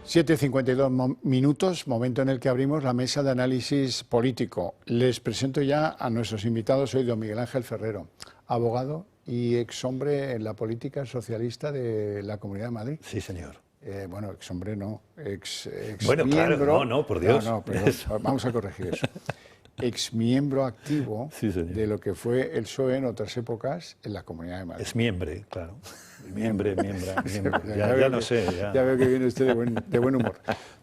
7:52 minutos, momento en el que abrimos la mesa de análisis político. Les presento ya a nuestros invitados hoy, don Miguel Ángel Ferrero, abogado y exhombre en la política socialista de la Comunidad de Madrid. Sí, señor. Bueno, exhombre no, bueno, miembro. Claro, no, por Dios. No, perdón, vamos a corregir eso. Exmiembro activo sí, de lo que fue el PSOE en otras épocas en la Comunidad de Madrid. Es miembro, claro. Miembro. Ya no sé. Ya veo que viene usted de buen humor.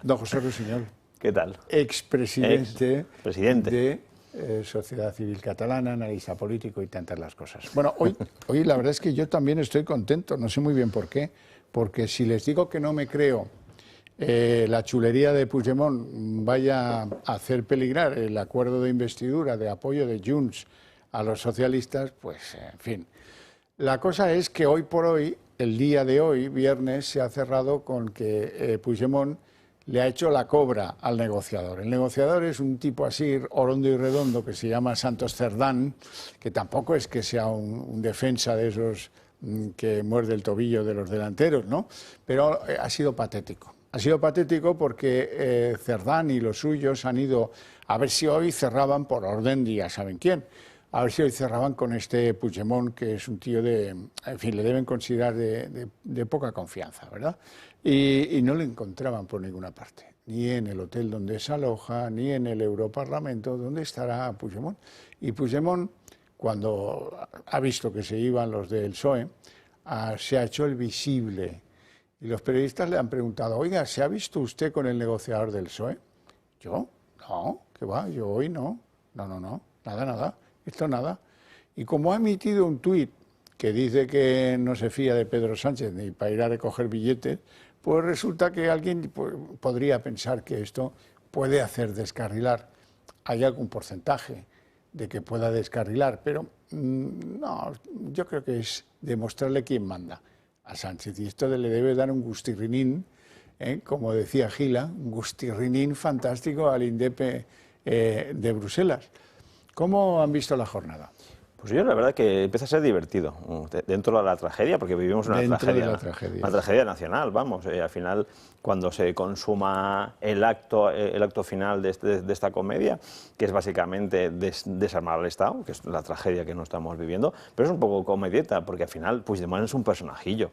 Don José Rusiñol. ¿Qué tal? Expresidente Presidente de Sociedad Civil Catalana, analista político y tantas las cosas. Bueno, hoy la verdad es que yo también estoy contento, no sé muy bien por qué, porque si les digo que no me creo la chulería de Puigdemont vaya a hacer peligrar el acuerdo de investidura de apoyo de Junts a los socialistas, pues en fin. La cosa es que hoy por hoy, el día de hoy, viernes, se ha cerrado con que Puigdemont le ha hecho la cobra al negociador. El negociador es un tipo así, orondo y redondo, que se llama Santos Cerdán, que tampoco es que sea un defensa de esos que muerde el tobillo de los delanteros, ¿no? Pero ha sido patético. Ha sido patético porque Cerdán y los suyos han ido a ver si hoy cerraban por orden de ya saben quién. A ver si hoy cerraban con este Puigdemont, que es un tío en fin, le deben considerar de poca confianza, ¿verdad? Y no le encontraban por ninguna parte, ni en el hotel donde se aloja, ni en el Europarlamento, donde estará Puigdemont. Y Puigdemont, cuando ha visto que se iban los del PSOE, se ha hecho el visible. Y los periodistas le han preguntado, oiga, ¿se ha visto usted con el negociador del PSOE? ¿Yo? No, ¿qué va? Yo hoy no. No, nada. Esto nada. Y como ha emitido un tuit que dice que no se fía de Pedro Sánchez ni para ir a recoger billetes, pues resulta que alguien podría pensar que esto puede hacer descarrilar. Hay algún porcentaje de que pueda descarrilar, pero no, yo creo que es demostrarle quién manda a Sánchez. Y esto le debe dar un gustirrinín, como decía Gila, un gustirrinín fantástico al INDEP de Bruselas. ¿Cómo han visto la jornada? Pues yo la verdad que empieza a ser divertido dentro de la tragedia, porque vivimos una tragedia nacional, vamos. Al final, cuando se consuma el acto final de esta comedia, que es básicamente desarmar al Estado, que es la tragedia que no estamos viviendo, pero es un poco comedieta, porque al final Puigdemont es un personajillo.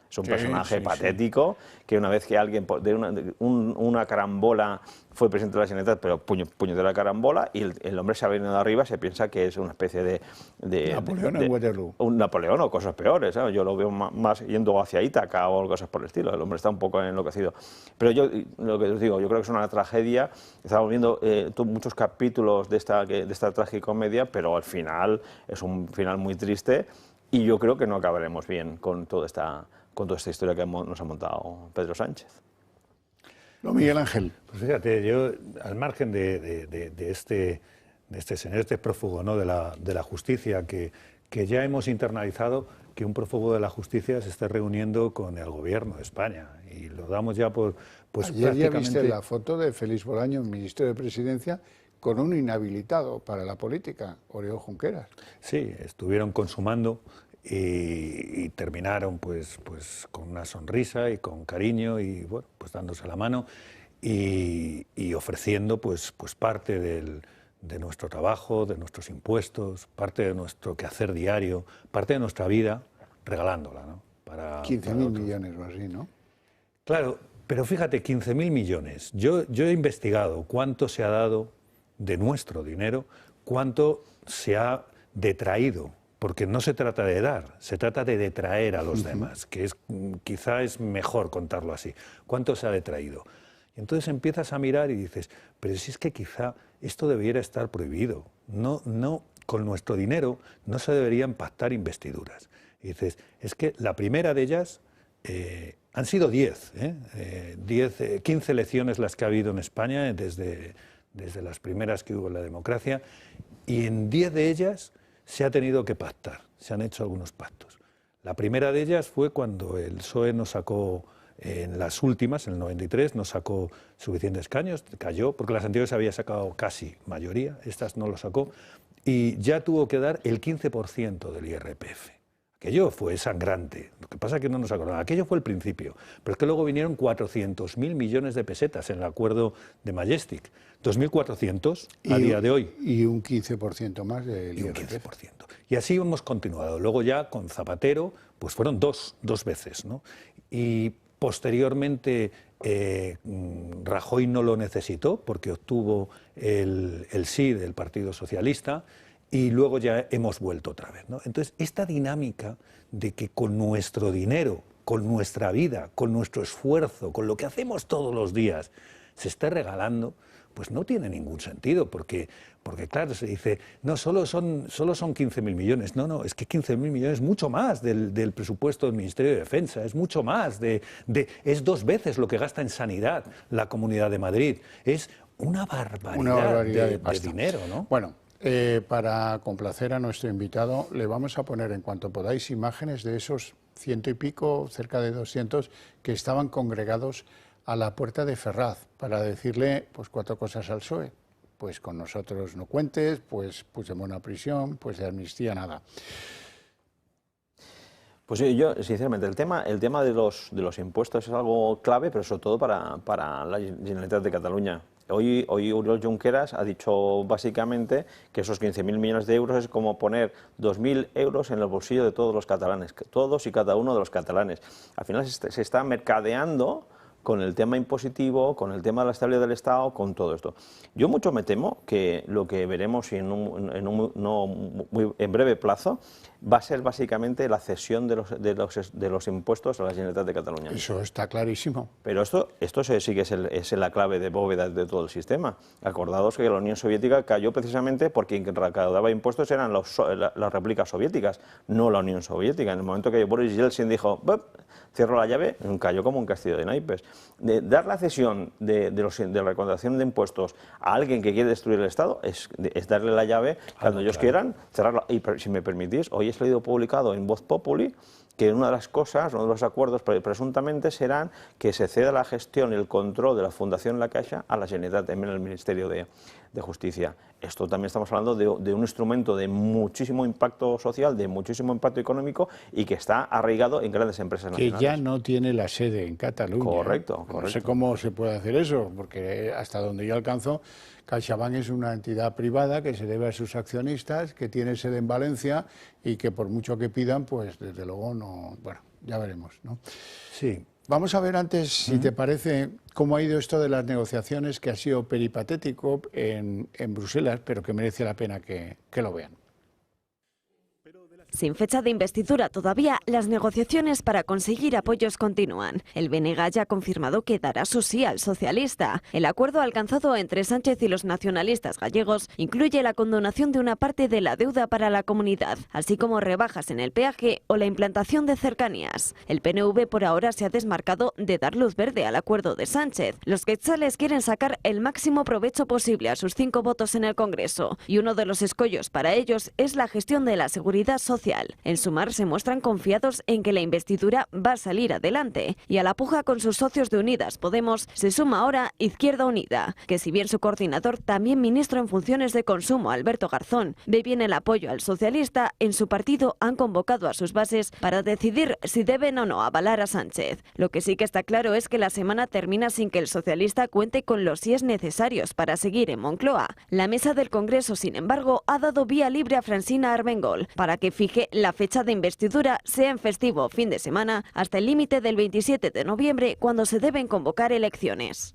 Es un personaje patético, que una vez que alguien de una carambola fue presidente de la Generalitat, pero puñetera carambola, y el hombre se ha venido de arriba, se piensa que es una especie de Napoleón en Waterloo. Un Napoleón o cosas peores, ¿sabes? Yo lo veo más yendo hacia Ítaca o cosas por el estilo. El hombre está un poco enloquecido. Pero yo, lo que os digo, yo creo que es una tragedia. Estamos viendo muchos capítulos de esta tragicomedia, pero al final es un final muy triste, y yo creo que no acabaremos bien con toda esta historia que nos ha montado Pedro Sánchez. No, Miguel Ángel. Pues fíjate, yo, al margen de este señor, este prófugo, ¿no?, de la justicia, que ya hemos internalizado que un prófugo de la justicia se esté reuniendo con el gobierno de España, y lo damos ya por... Pues ayer prácticamente... ya viste la foto de Félix Bolaño, ministro de Presidencia, con un inhabilitado para la política, Oriol Junqueras. Sí, estuvieron consumando y terminaron pues con una sonrisa y con cariño y bueno, pues dándose la mano y ofreciendo pues parte de nuestro trabajo, de nuestros impuestos, parte de nuestro quehacer diario, parte de nuestra vida, regalándola, ¿no? 15.000 millones o así, ¿no? Claro, pero fíjate, 15.000 millones. Yo he investigado cuánto se ha dado de nuestro dinero, cuánto se ha detraído, porque no se trata de dar, se trata de detraer a los demás, que quizá es mejor contarlo así. ¿Cuánto se ha detraído? Y entonces empiezas a mirar y dices, pero si es que quizá esto debiera estar prohibido. No, con nuestro dinero no se deberían pactar investiduras. Y dices, es que la primera de ellas han sido 10, 15 elecciones las que ha habido en España desde las primeras que hubo en la democracia, y en 10 de ellas se ha tenido que pactar, se han hecho algunos pactos. La primera de ellas fue cuando el PSOE nos sacó, en las últimas, en el 93, nos sacó suficientes escaños, cayó, porque las anteriores había sacado casi mayoría, estas no lo sacó, y ya tuvo que dar el 15% del IRPF. Aquello fue sangrante. Lo que pasa es que no nos acordamos. Aquello fue el principio. Pero es que luego vinieron 400.000 millones de pesetas en el acuerdo de Majestic. 2.400 a día de hoy. Y un 15% más del IRPF. Y un 15%. Y así hemos continuado. Luego ya con Zapatero, pues fueron dos veces, ¿no? Y posteriormente Rajoy no lo necesitó porque obtuvo el sí del Partido Socialista. Y luego ya hemos vuelto otra vez, ¿no? Entonces, esta dinámica de que con nuestro dinero, con nuestra vida, con nuestro esfuerzo, con lo que hacemos todos los días, se esté regalando, pues no tiene ningún sentido, porque claro, se dice, no, solo son 15.000 millones. No, es que 15.000 millones es mucho más del presupuesto del Ministerio de Defensa, es mucho más, es 2 veces lo que gasta en sanidad la Comunidad de Madrid. Es una barbaridad de dinero, ¿no? Bueno. Para complacer a nuestro invitado, le vamos a poner en cuanto podáis imágenes de esos 100 y pico, cerca de 200, que estaban congregados a la puerta de Ferraz para decirle pues 4 cosas al PSOE. Pues con nosotros no cuentes, pues Puigdemont a prisión, pues de amnistía nada. Pues yo, sinceramente, el tema de los impuestos es algo clave, pero sobre todo para la Generalitat de Cataluña. Hoy Oriol Junqueras ha dicho básicamente que esos 15.000 millones de euros es como poner 2.000 euros en el bolsillo de todos los catalanes, todos y cada uno de los catalanes. Al final se está mercadeando con el tema impositivo, con el tema de la estabilidad del Estado, con todo esto. Yo mucho me temo que lo que veremos en breve plazo va a ser básicamente la cesión de los impuestos a la Generalitat de Cataluña. Eso está clarísimo. Pero esto sí que es la clave de bóveda de todo el sistema. Acordados que la Unión Soviética cayó precisamente porque quien recaudaba impuestos eran las repúblicas soviéticas, no la Unión Soviética. En el momento que Boris Yeltsin dijo, cierro la llave, cayó como un castillo de naipes. Dar la cesión de la recaudación de impuestos a alguien que quiere destruir el Estado es darle la llave cuando ellos quieran, cerrarla. Y si me permitís, hoy he leído publicado en Voz Populi que una de las cosas, uno de los acuerdos presuntamente serán que se ceda la gestión y el control de la Fundación La Caixa a la Generalitat, en el Ministerio de Justicia. Esto también estamos hablando de un instrumento de muchísimo impacto social, de muchísimo impacto económico y que está arraigado en grandes empresas nacionales. Que ya no tiene la sede en Cataluña. Correcto. No sé cómo se puede hacer eso, porque hasta donde yo alcanzo, CaixaBank es una entidad privada que se debe a sus accionistas, que tiene sede en Valencia y que por mucho que pidan, pues desde luego no... Bueno, ya veremos, ¿no? Sí. Vamos a ver antes, si te parece, cómo ha ido esto de las negociaciones, que ha sido peripatético en Bruselas, pero que merece la pena que lo vean. Sin fecha de investidura todavía, las negociaciones para conseguir apoyos continúan. El BNG ya ha confirmado que dará su sí al socialista. El acuerdo alcanzado entre Sánchez y los nacionalistas gallegos incluye la condonación de una parte de la deuda para la comunidad, así como rebajas en el peaje o la implantación de cercanías. El PNV por ahora se ha desmarcado de dar luz verde al acuerdo de Sánchez. Los quetzales quieren sacar el máximo provecho posible a sus 5 votos en el Congreso, y uno de los escollos para ellos es la gestión de la seguridad social. En Sumar se muestran confiados en que la investidura va a salir adelante, y a la puja con sus socios de Unidas Podemos se suma ahora Izquierda Unida, que si bien su coordinador, también ministro en funciones de Consumo, Alberto Garzón, ve bien el apoyo al socialista, en su partido han convocado a sus bases para decidir si deben o no avalar a Sánchez. Lo que sí que está claro es que la semana termina sin que el socialista cuente con los síes necesarios para seguir en Moncloa. La mesa del Congreso, sin embargo, ha dado vía libre a Francina Armengol para que fije la fecha de investidura sea en festivo fin de semana hasta el límite del 27 de noviembre, cuando se deben convocar elecciones.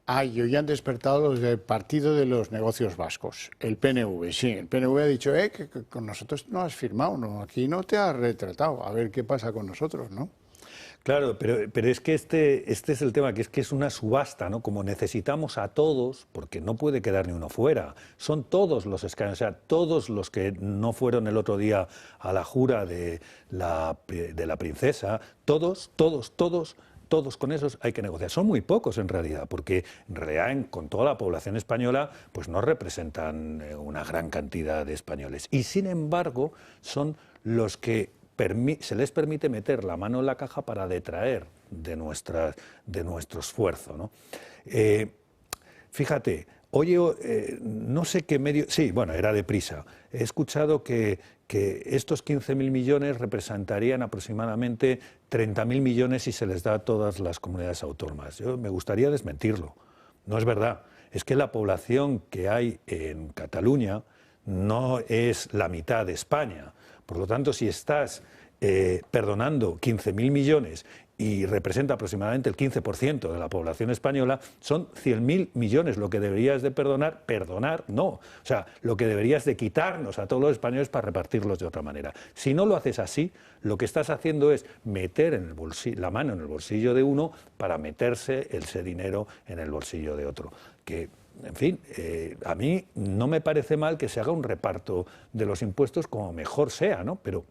Y hoy han despertado los del Partido de los Negocios Vascos, el PNV. Sí, el PNV ha dicho, que con nosotros no has firmado, no, aquí no te has retratado, a ver qué pasa con nosotros, ¿no? Claro, pero es que este es el tema, que es una subasta, ¿no? Como necesitamos a todos, porque no puede quedar ni uno fuera, son todos los escaños, o sea, todos los que no fueron el otro día a la jura de la princesa, todos con esos hay que negociar. Son muy pocos en realidad, porque en realidad con toda la población española pues no representan una gran cantidad de españoles. Y sin embargo son los que se les permite meter la mano en la caja para detraer de nuestro esfuerzo, ¿no? Fíjate, Oye, no sé qué medio... Sí, bueno, era Deprisa. He escuchado que estos 15.000 millones representarían aproximadamente 30.000 millones si se les da a todas las comunidades autónomas. Yo me gustaría desmentirlo. No es verdad. Es que la población que hay en Cataluña no es la mitad de España. Por lo tanto, si estás perdonando 15.000 millones y representa aproximadamente el 15% de la población española, son 100.000 millones. Lo que deberías de perdonar no. O sea, lo que deberías de quitarnos a todos los españoles para repartirlos de otra manera. Si no lo haces así, lo que estás haciendo es meter en el bolsillo, la mano en el bolsillo de uno para meterse ese dinero en el bolsillo de otro. Que, en fin, a mí no me parece mal que se haga un reparto de los impuestos como mejor sea, ¿no? Pero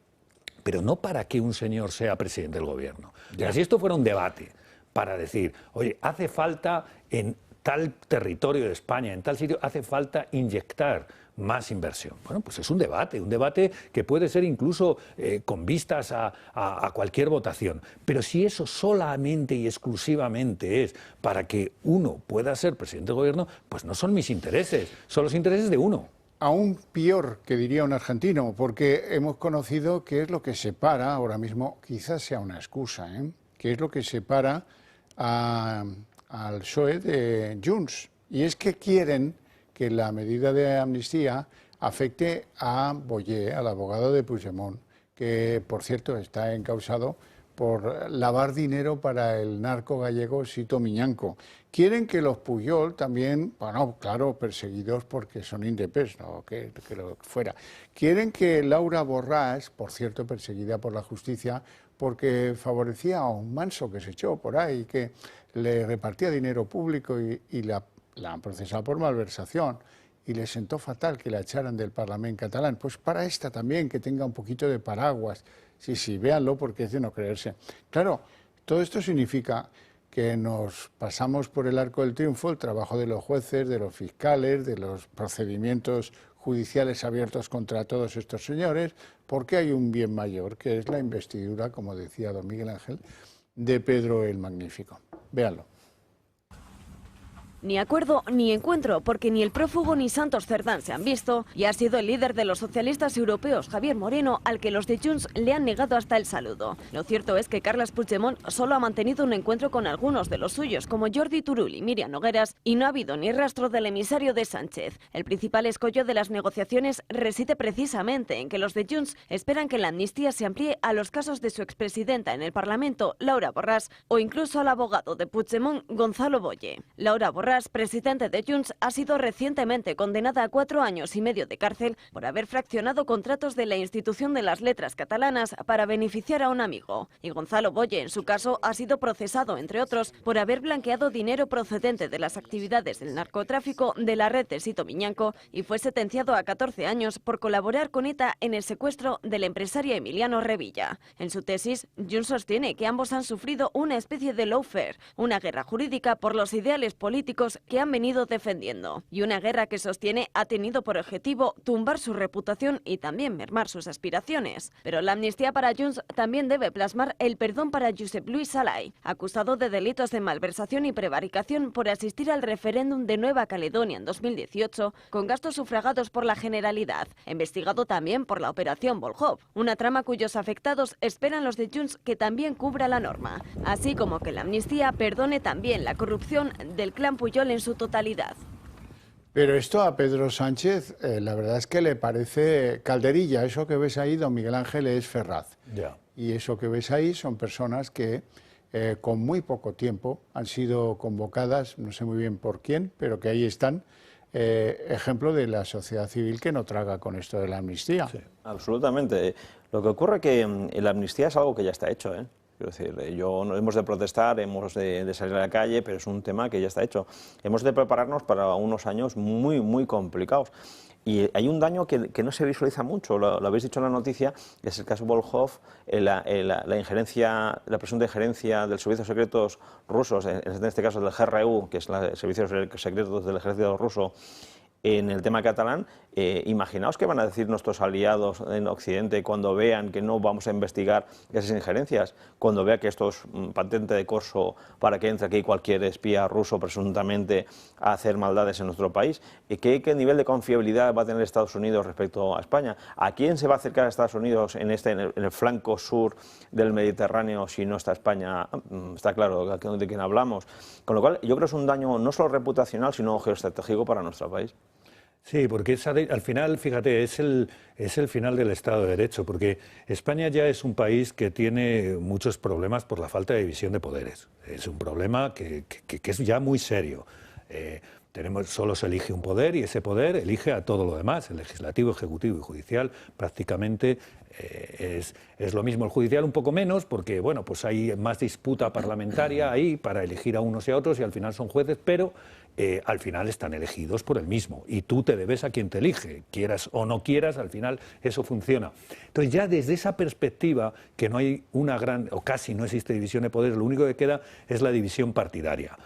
no para que un señor sea presidente del gobierno. Ya. Si esto fuera un debate para decir, oye, hace falta en tal territorio de España, en tal sitio, hace falta inyectar más inversión. Bueno, pues es un debate que puede ser incluso con vistas a cualquier votación. Pero si eso solamente y exclusivamente es para que uno pueda ser presidente del gobierno, pues no son mis intereses, son los intereses de uno. Aún peor, que diría un argentino, porque hemos conocido qué es lo que separa, ahora mismo quizás sea una excusa, qué es lo que separa al PSOE de Junts. Y es que quieren que la medida de amnistía afecte a Boyer, al abogado de Puigdemont, que por cierto está encausado por lavar dinero para el narco gallego Sito Miñanco. Quieren que los Pujol también, bueno, claro, perseguidos porque son indepes, no que lo fuera. Quieren que Laura Borràs, por cierto, perseguida por la justicia, porque favorecía a un manso que se echó por ahí, que le repartía dinero público y la han procesado por malversación. Y le sentó fatal que la echaran del Parlamento catalán. Pues para esta también, que tenga un poquito de paraguas. Sí, véanlo porque es de no creerse. Claro, todo esto significa que nos pasamos por el arco del triunfo el trabajo de los jueces, de los fiscales, de los procedimientos judiciales abiertos contra todos estos señores, porque hay un bien mayor, que es la investidura, como decía don Miguel Ángel, de Pedro el Magnífico. Véanlo. Ni acuerdo ni encuentro, porque ni el prófugo ni Santos Cerdán se han visto, y ha sido el líder de los socialistas europeos, Javier Moreno, al que los de Junts le han negado hasta el saludo. Lo cierto es que Carles Puigdemont solo ha mantenido un encuentro con algunos de los suyos, como Jordi Turull y Míriam Nogueras, y no ha habido ni rastro del emisario de Sánchez. El principal escollo de las negociaciones reside precisamente en que los de Junts esperan que la amnistía se amplíe a los casos de su expresidenta en el Parlamento, Laura Borràs, o incluso al abogado de Puigdemont, Gonzalo Boye. Laura Borràs, presidente de Junts, ha sido recientemente condenada a 4 años y medio de cárcel por haber fraccionado contratos de la Institución de las Letras Catalanas para beneficiar a un amigo. Y Gonzalo Boye, en su caso, ha sido procesado, entre otros, por haber blanqueado dinero procedente de las actividades del narcotráfico de la red de Sito Miñanco y fue sentenciado a 14 años por colaborar con ETA en el secuestro del empresario Emiliano Revilla. En su tesis, Junts sostiene que ambos han sufrido una especie de lawfare, una guerra jurídica por los ideales políticos que han venido defendiendo, y una guerra que sostiene ha tenido por objetivo tumbar su reputación y también mermar sus aspiraciones. Pero la amnistía para Junts también debe plasmar el perdón para Josep Lluís Salai, acusado de delitos de malversación y prevaricación por asistir al referéndum de Nueva Caledonia en 2018 con gastos sufragados por la Generalidad, investigado también por la Operación Volhov, una trama cuyos afectados esperan los de Junts que también cubra la norma, así como que la amnistía perdone también la corrupción del clan Pujol en su totalidad. Pero esto a Pedro Sánchez, la verdad es que le parece calderilla. Eso que ves ahí, don Miguel Ángel, es Ferraz. Ya. Y eso que ves ahí son personas que con muy poco tiempo han sido convocadas, no sé muy bien por quién, pero que ahí están, ejemplo de la sociedad civil que no traga con esto de la amnistía. Sí, absolutamente. Lo que ocurre es que la amnistía es algo que ya está hecho, ¿eh? Quiero decir, hemos de protestar, hemos de salir a la calle, pero es un tema que ya está hecho. Hemos de prepararnos para unos años muy, muy complicados. Y hay un daño que no se visualiza mucho, lo habéis dicho en la noticia, que es el caso Volhov, la injerencia, la presunta injerencia de los servicios secretos rusos, en este caso del GRU, que es el servicio secreto del ejército ruso, en el tema catalán, imaginaos qué van a decir nuestros aliados en Occidente cuando vean que no vamos a investigar esas injerencias, cuando vea que esto es patente de corso para que entre aquí cualquier espía ruso presuntamente a hacer maldades en nuestro país. ¿Qué nivel de confiabilidad va a tener Estados Unidos respecto a España? ¿A quién se va a acercar a Estados Unidos en el flanco sur del Mediterráneo si no está España? Está claro de quién hablamos. Con lo cual, yo creo que es un daño no solo reputacional, sino geoestratégico para nuestro país. Sí, porque al final, fíjate, es el final del Estado de Derecho, porque España ya es un país que tiene muchos problemas por la falta de división de poderes. Es un problema que es ya muy serio. Solo se elige un poder y ese poder elige a todo lo demás. El legislativo, ejecutivo y judicial prácticamente es lo mismo. El judicial un poco menos porque bueno, pues hay más disputa parlamentaria ahí para elegir a unos y a otros y al final son jueces, pero al final están elegidos por el mismo y tú te debes a quien te elige, quieras o no quieras, al final eso funciona. Entonces ya desde esa perspectiva que no hay una gran o casi no existe división de poderes, lo único que queda es la división partidaria.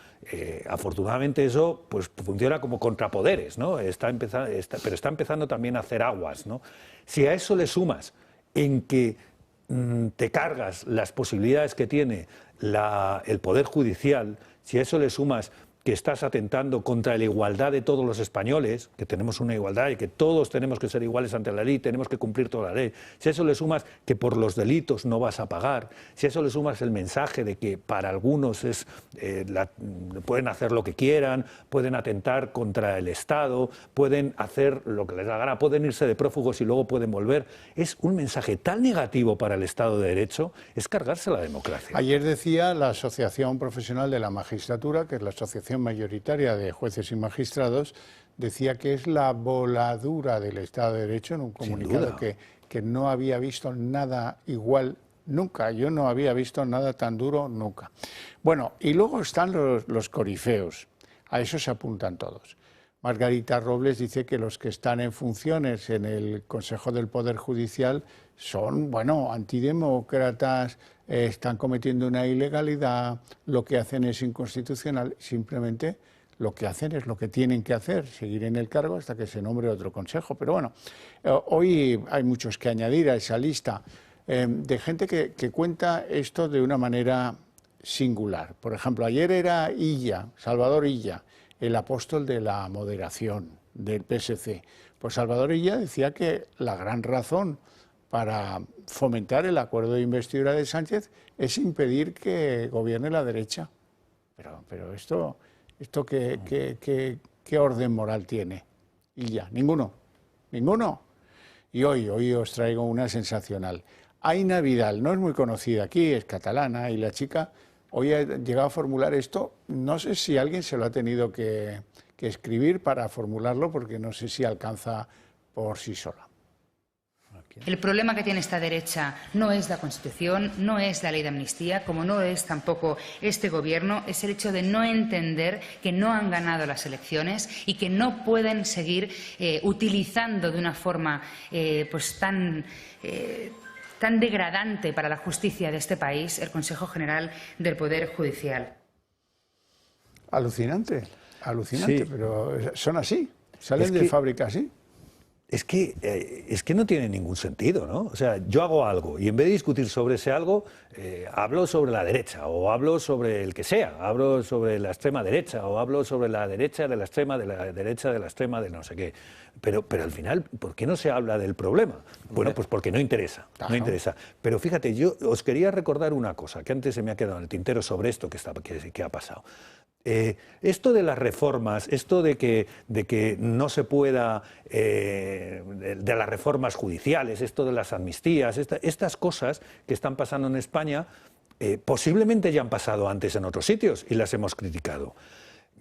Afortunadamente eso pues funciona como contrapoderes, ¿no? Pero está empezando también a hacer aguas, ¿no? Si a eso le sumas en que te cargas las posibilidades que tiene el Poder Judicial, si a eso le sumas que estás atentando contra la igualdad de todos los españoles, que tenemos una igualdad y que todos tenemos que ser iguales ante la ley, tenemos que cumplir toda la ley, si a eso le sumas que por los delitos no vas a pagar, si a eso le sumas el mensaje de que para algunos pueden hacer lo que quieran, pueden atentar contra el Estado, pueden hacer lo que les da gana, pueden irse de prófugos y luego pueden volver, es un mensaje tan negativo para el Estado de Derecho, es cargarse la democracia. Ayer decía la Asociación Profesional de la Magistratura, que es la asociación mayoritaria de jueces y magistrados, decía que es la voladura del Estado de Derecho en un comunicado que no había visto nada igual nunca. Yo no había visto nada tan duro nunca. Bueno, y luego están los corifeos. A eso se apuntan todos. Margarita Robles dice que los que están en funciones en el Consejo del Poder Judicial son, bueno, antidemócratas, están cometiendo una ilegalidad, lo que hacen es inconstitucional, simplemente lo que hacen es lo que tienen que hacer, seguir en el cargo hasta que se nombre otro consejo. Pero bueno, hoy hay muchos que añadir a esa lista de gente que cuenta esto de una manera singular. Por ejemplo, ayer era Salvador Illa, el apóstol de la moderación del PSC. Pues Salvador Illa decía que la gran razón para fomentar el acuerdo de investidura de Sánchez es impedir que gobierne la derecha. Pero esto ¿qué orden moral tiene? Illa, ninguno. Y hoy os traigo una sensacional. Aina Vidal, no es muy conocida aquí, es catalana, y la chica hoy ha llegado a formular esto, no sé si alguien se lo ha tenido que escribir para formularlo, porque no sé si alcanza por sí sola. El problema que tiene esta derecha no es la Constitución, no es la ley de amnistía, como no es tampoco este Gobierno, es el hecho de no entender que no han ganado las elecciones y que no pueden seguir utilizando de una forma tan degradante para la justicia de este país el Consejo General del Poder Judicial. Alucinante, sí. Pero son así, salen de fábrica así. Es que no tiene ningún sentido, ¿no? O sea, yo hago algo y en vez de discutir sobre ese algo, hablo sobre la derecha o hablo sobre el que sea, hablo sobre la extrema derecha o hablo sobre la derecha de la extrema, de la derecha de la extrema, de no sé qué. Pero al final, ¿por qué no se habla del problema? Bueno, pues porque no interesa, no interesa. Pero fíjate, yo os quería recordar una cosa, que antes se me ha quedado en el tintero sobre esto que ha pasado. Esto de las reformas, esto de que no se pueda, de las reformas judiciales, esto de las amnistías, estas cosas que están pasando en España, posiblemente ya han pasado antes en otros sitios y las hemos criticado.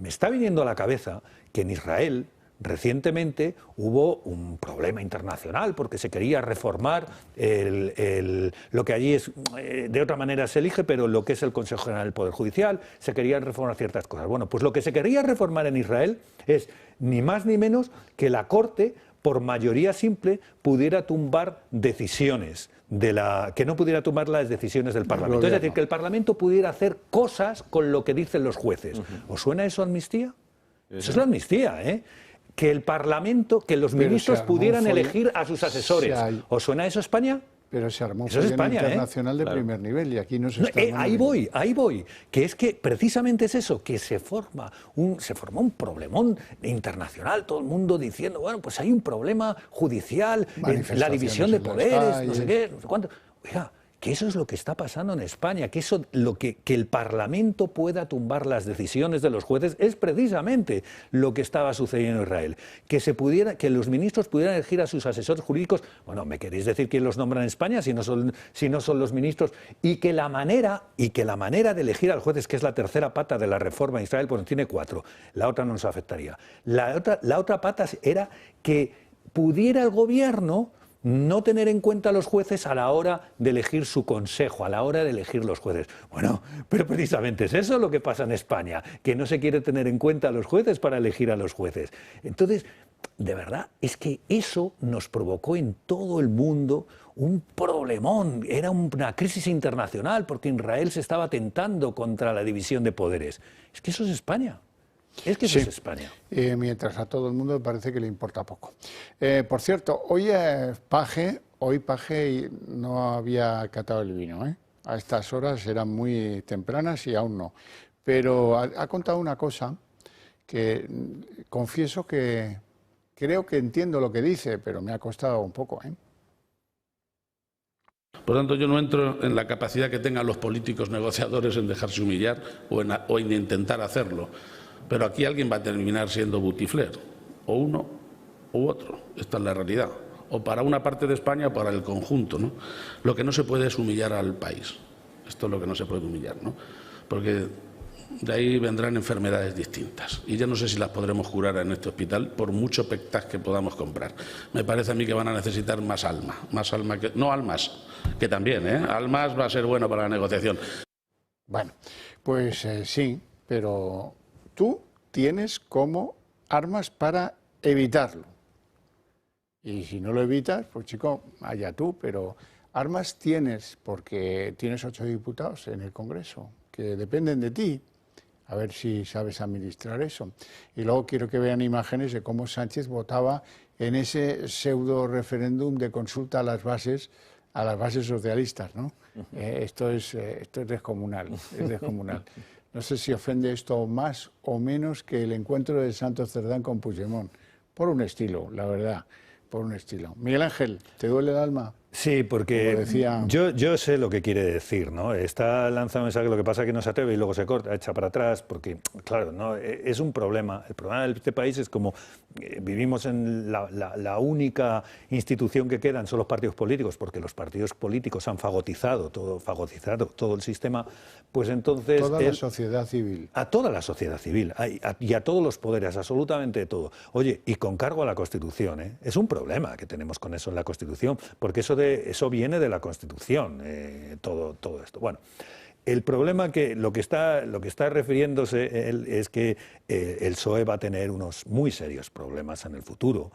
Me está viniendo a la cabeza que en Israel recientemente hubo un problema internacional porque se quería reformar lo que allí es, de otra manera se elige, pero lo que es el Consejo General del Poder Judicial, se querían reformar ciertas cosas. Bueno, pues lo que se quería reformar en Israel es ni más ni menos que la Corte, por mayoría simple, pudiera tumbar decisiones, que no pudiera tomar las decisiones del Parlamento. Es decir, que el Parlamento pudiera hacer cosas con lo que dicen los jueces. ¿Os suena eso a amnistía? Eso es la amnistía, ¿eh? que el Parlamento, que los ministros pudieran elegir a sus asesores. ¿Os suena eso a España? Pero se armó un follón internacional de primer nivel y aquí no se está ahí voy. Que es que precisamente es eso, que se forma un problemón internacional, todo el mundo diciendo, bueno, pues hay un problema judicial, la división de poderes, no sé qué, no sé cuánto. Oiga, que eso es lo que está pasando en España, que el Parlamento pueda tumbar las decisiones de los jueces es precisamente lo que estaba sucediendo en Israel. Que los ministros pudieran elegir a sus asesores jurídicos. Bueno, ¿me queréis decir quién los nombra en España si no son los ministros? Y que la manera de elegir al juez, es que es la tercera pata de la reforma de Israel, pues tiene 4. La otra no nos afectaría. La otra pata era que pudiera el gobierno no tener en cuenta a los jueces a la hora de elegir su consejo, a la hora de elegir los jueces. Bueno, pero precisamente es eso lo que pasa en España, que no se quiere tener en cuenta a los jueces para elegir a los jueces. Entonces, de verdad, es que eso nos provocó en todo el mundo un problemón, era una crisis internacional, porque Israel se estaba tentando contra la división de poderes. Es que eso es España. Es que eso es España. Mientras a todo el mundo parece que le importa poco. Por cierto, hoy Paje no había catado el vino, ¿eh? A estas horas eran muy tempranas y aún no. Pero ha contado una cosa que confieso que creo que entiendo lo que dice, pero me ha costado un poco, ¿eh? Por tanto, yo no entro en la capacidad que tengan los políticos negociadores en dejarse humillar o en intentar hacerlo. Pero aquí alguien va a terminar siendo butifler, o uno u otro. Esta es la realidad. O para una parte de España o para el conjunto, ¿no? Lo que no se puede es humillar al país. Esto es lo que no se puede humillar, ¿no? Porque de ahí vendrán enfermedades distintas. Y yo no sé si las podremos curar en este hospital por mucho pectas que podamos comprar. Me parece a mí que van a necesitar más alma que... No almas, que también, ¿eh? Almas va a ser bueno para la negociación. Bueno, pues sí, pero... Tú tienes como armas para evitarlo. Y si no lo evitas, pues chico, allá tú, pero armas tienes porque tienes 8 diputados en el Congreso que dependen de ti. A ver si sabes administrar eso. Y luego quiero que vean imágenes de cómo Sánchez votaba en ese pseudo referéndum de consulta a las bases socialistas, ¿no? Esto es descomunal, es descomunal. No sé si ofende esto más o menos que el encuentro de Santos Cerdán con Puigdemont. Por un estilo, la verdad, por un estilo. Miguel Ángel, ¿te duele el alma? Sí, porque decía... yo sé lo que quiere decir, ¿no? Está lanzando un mensaje, lo que pasa es que no se atreve y luego se corta, echa para atrás, porque, claro, no es un problema. El problema de este país es como vivimos en la única institución que quedan son los partidos políticos, porque los partidos políticos han fagocizado todo el sistema, pues entonces... Toda la sociedad civil. A toda la sociedad civil y a todos los poderes, absolutamente todo. Oye, y con cargo a la Constitución, ¿eh? Es un problema que tenemos con eso en la Constitución, porque eso viene de la Constitución, todo esto. Bueno, el problema que lo que está refiriéndose él es que el PSOE va a tener unos muy serios problemas en el futuro.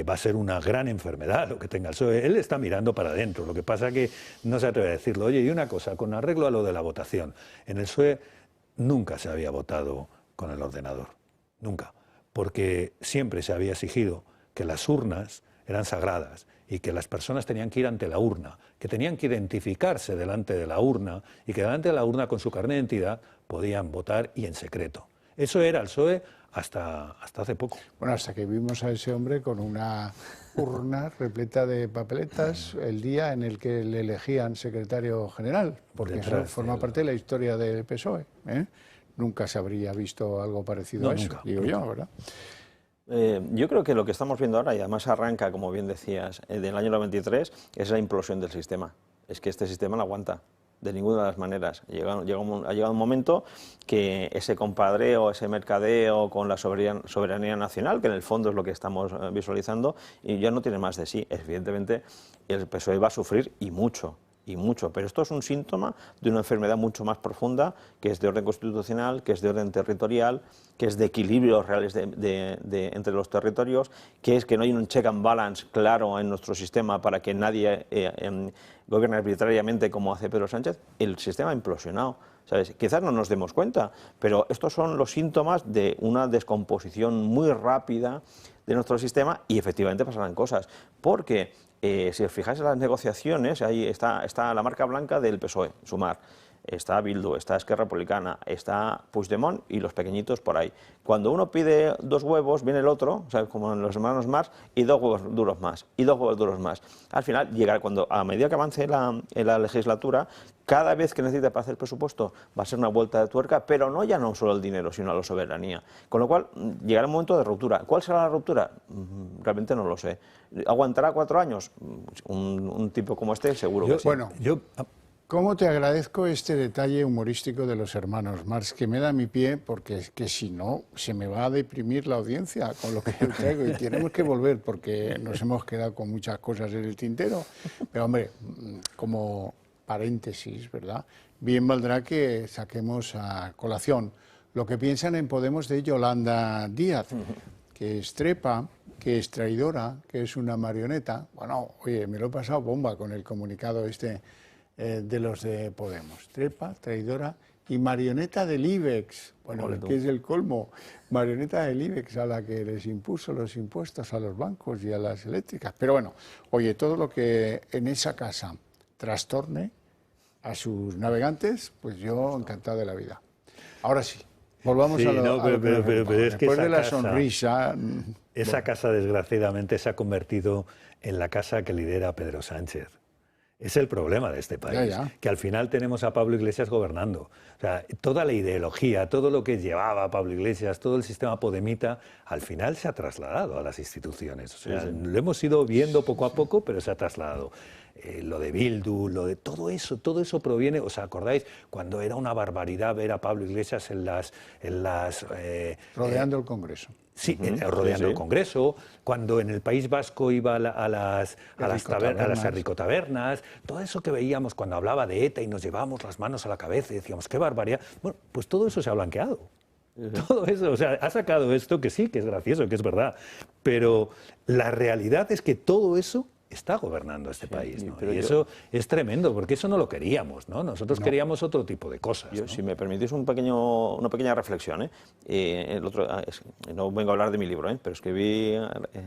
Va a ser una gran enfermedad lo que tenga el PSOE. Él está mirando para adentro, lo que pasa es que no se atreve a decirlo. Oye, y una cosa, con arreglo a lo de la votación, en el PSOE nunca se había votado con el ordenador, nunca, porque siempre se había exigido que las urnas eran sagradas y que las personas tenían que ir ante la urna, que tenían que identificarse delante de la urna y que delante de la urna con su carnet de identidad podían votar y en secreto. Eso era el PSOE hasta hace poco. Bueno, hasta que vimos a ese hombre con una urna repleta de papeletas el día en el que le elegían secretario general, porque eso forma parte de la historia del PSOE, ¿eh? Nunca se habría visto algo parecido a eso, nunca, digo yo, ¿verdad? Yo creo que lo que estamos viendo ahora, y además arranca, como bien decías, del año 93, es la implosión del sistema. Es que este sistema no aguanta de ninguna de las maneras. Ha llegado un momento que ese compadreo, ese mercadeo con la soberanía nacional, que en el fondo es lo que estamos visualizando, y ya no tiene más de sí. Evidentemente, el PSOE va a sufrir y mucho. Pero esto es un síntoma de una enfermedad mucho más profunda, que es de orden constitucional, que es de orden territorial, que es de equilibrios reales entre los territorios, que es que no hay un check and balance claro en nuestro sistema para que nadie gobierne arbitrariamente como hace Pedro Sánchez. El sistema ha implosionado. ¿sabes? Quizás no nos demos cuenta, pero estos son los síntomas de una descomposición muy rápida de nuestro sistema y efectivamente pasarán cosas. Porque si os fijáis en las negociaciones, ahí está la marca blanca del PSOE, Sumar. Está Bildu, está Esquerra Republicana, está Puigdemont y los pequeñitos por ahí. Cuando uno pide 2 huevos, viene el otro, ¿sabes? Como en los hermanos Marx, y 2 huevos duros más, y 2 huevos duros más. Al final, a medida que avance la legislatura, cada vez que necesite para hacer presupuesto va a ser una vuelta de tuerca, pero no solo el dinero, sino la soberanía. Con lo cual, llegará un momento de ruptura. ¿Cuál será la ruptura? Realmente no lo sé. ¿Aguantará 4 años? Un tipo como este, seguro que sí. Bueno, ¿cómo te agradezco este detalle humorístico de los hermanos Marx, que me da mi pie, porque es que si no, se me va a deprimir la audiencia con lo que yo traigo y tenemos que volver porque nos hemos quedado con muchas cosas en el tintero. Pero hombre, como paréntesis, ¿verdad? Bien valdrá que saquemos a colación lo que piensan en Podemos de Yolanda Díaz, que es trepa, que es traidora, que es una marioneta. Bueno, oye, me lo he pasado bomba con el comunicado de los de Podemos. Trepa, traidora y marioneta del IBEX. Bueno, que es el colmo. Marioneta del IBEX a la que les impuso los impuestos a los bancos y a las eléctricas. Pero bueno, oye, todo lo que en esa casa trastorne a sus navegantes, pues yo encantado de la vida. Ahora sí, volvamos a lo pero es que después de la sonrisa. Esa casa, desgraciadamente, se ha convertido en la casa que lidera Pedro Sánchez. Es el problema de este país, que al final tenemos a Pablo Iglesias gobernando. O sea, toda la ideología, todo lo que llevaba a Pablo Iglesias, todo el sistema podemita, al final se ha trasladado a las instituciones. O sea, lo hemos ido viendo poco a poco, pero se ha trasladado. Lo de Bildu, lo de todo eso proviene, ¿os acordáis? Cuando era una barbaridad ver a Pablo Iglesias rodeando el Congreso. Sí, rodeando el Congreso, cuando en el País Vasco iba a las ricotabernas, todo eso que veíamos cuando hablaba de ETA y nos llevábamos las manos a la cabeza y decíamos, qué barbaridad. Bueno, pues todo eso se ha blanqueado. Todo eso, o sea, ha sacado esto que sí, que es gracioso, que es verdad, pero la realidad es que todo eso está gobernando este país, ¿no? Y eso es tremendo, porque eso no lo queríamos, ¿no? Nosotros queríamos otro tipo de cosas. ¿no? Si me permitís una pequeña reflexión, no vengo a hablar de mi libro, pero escribí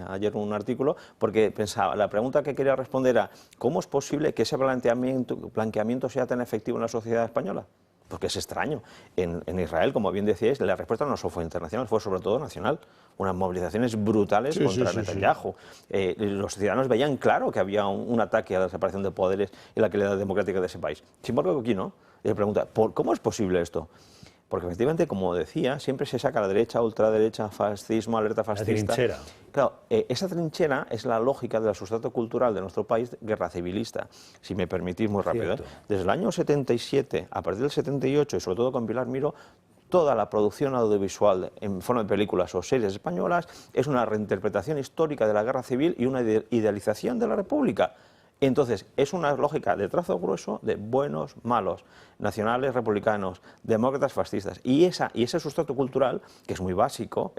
ayer un artículo porque pensaba, la pregunta que quería responder era, ¿cómo es posible que ese blanqueamiento sea tan efectivo en la sociedad española? Porque es extraño. En Israel, como bien decíais, la respuesta no solo fue internacional, fue sobre todo nacional. Unas movilizaciones brutales contra Netanyahu. Los ciudadanos veían claro que había un ataque a la separación de poderes y la calidad democrática de ese país. Sin embargo, aquí no. Y se pregunta, ¿cómo es posible esto? Porque efectivamente, como decía, siempre se saca la derecha, ultraderecha, fascismo, alerta fascista. La trinchera. Claro, esa trinchera es la lógica del sustrato cultural de nuestro país, guerra civilista. Si me permitís muy rápido. Desde el año 77, a partir del 78, y sobre todo con Pilar Miró, toda la producción audiovisual en forma de películas o series españolas es una reinterpretación histórica de la guerra civil y una idealización de la República. Entonces, es una lógica de trazo grueso de buenos, malos, nacionales, republicanos, demócratas, fascistas. Y ese sustrato cultural, que es muy básico,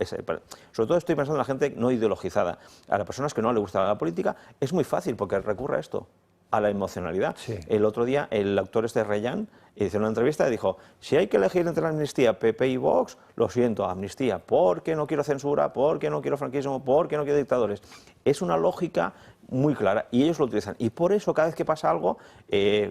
sobre todo estoy pensando en la gente no ideologizada, a las personas que no les gusta la política, es muy fácil porque recurre a esto, a la emocionalidad. Sí. El otro día, el actor Reyán hizo una entrevista y dijo, si hay que elegir entre la amnistía, PP y Vox, lo siento, amnistía, porque no quiero censura, porque no quiero franquismo, porque no quiero dictadores. Es una lógica muy clara y ellos lo utilizan. Y por eso cada vez que pasa algo,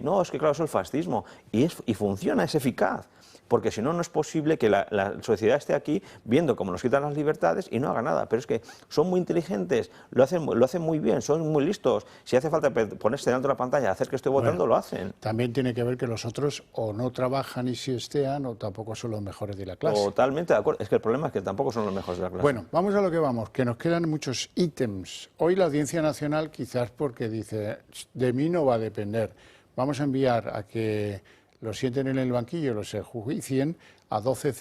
no, es que claro, es el fascismo. Y funciona, es eficaz. Porque si no, no es posible que la sociedad esté aquí viendo cómo nos quitan las libertades y no haga nada. Pero es que son muy inteligentes, lo hacen muy bien, son muy listos. Si hace falta ponerse delante de la pantalla, hacer que estoy votando, lo hacen. También tiene que ver que los otros o no trabajan y siestean o tampoco son los mejores de la clase. Totalmente de acuerdo. Es que el problema es que tampoco son los mejores de la clase. Bueno, vamos a lo que vamos, que nos quedan muchos ítems. Hoy la Audiencia Nacional, quizás porque dice, de mí no va a depender. Vamos a enviar a que los sienten en el banquillo, los enjuicien a 12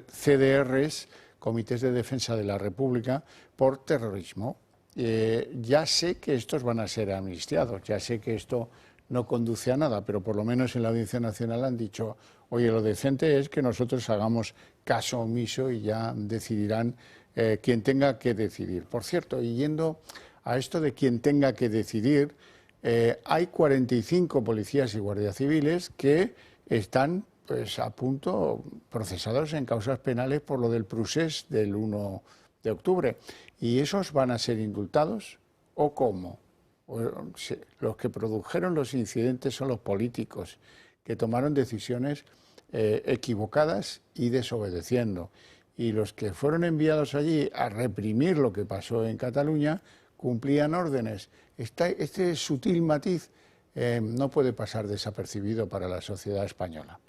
CDRs, Comités de Defensa de la República, por terrorismo. Ya sé que estos van a ser amnistiados, ya sé que esto no conduce a nada, pero por lo menos en la Audiencia Nacional han dicho, oye, lo decente es que nosotros hagamos caso omiso y ya decidirán quien tenga que decidir. Por cierto, y yendo a esto de quien tenga que decidir, hay 45 policías y guardias civiles que están pues a punto, procesados en causas penales por lo del procés del 1 de octubre. ¿Y esos van a ser indultados o cómo? Los que produjeron los incidentes son los políticos, que tomaron decisiones equivocadas y desobedeciendo. Y los que fueron enviados allí a reprimir lo que pasó en Cataluña cumplían órdenes. Este sutil matiz no puede pasar desapercibido para la sociedad española.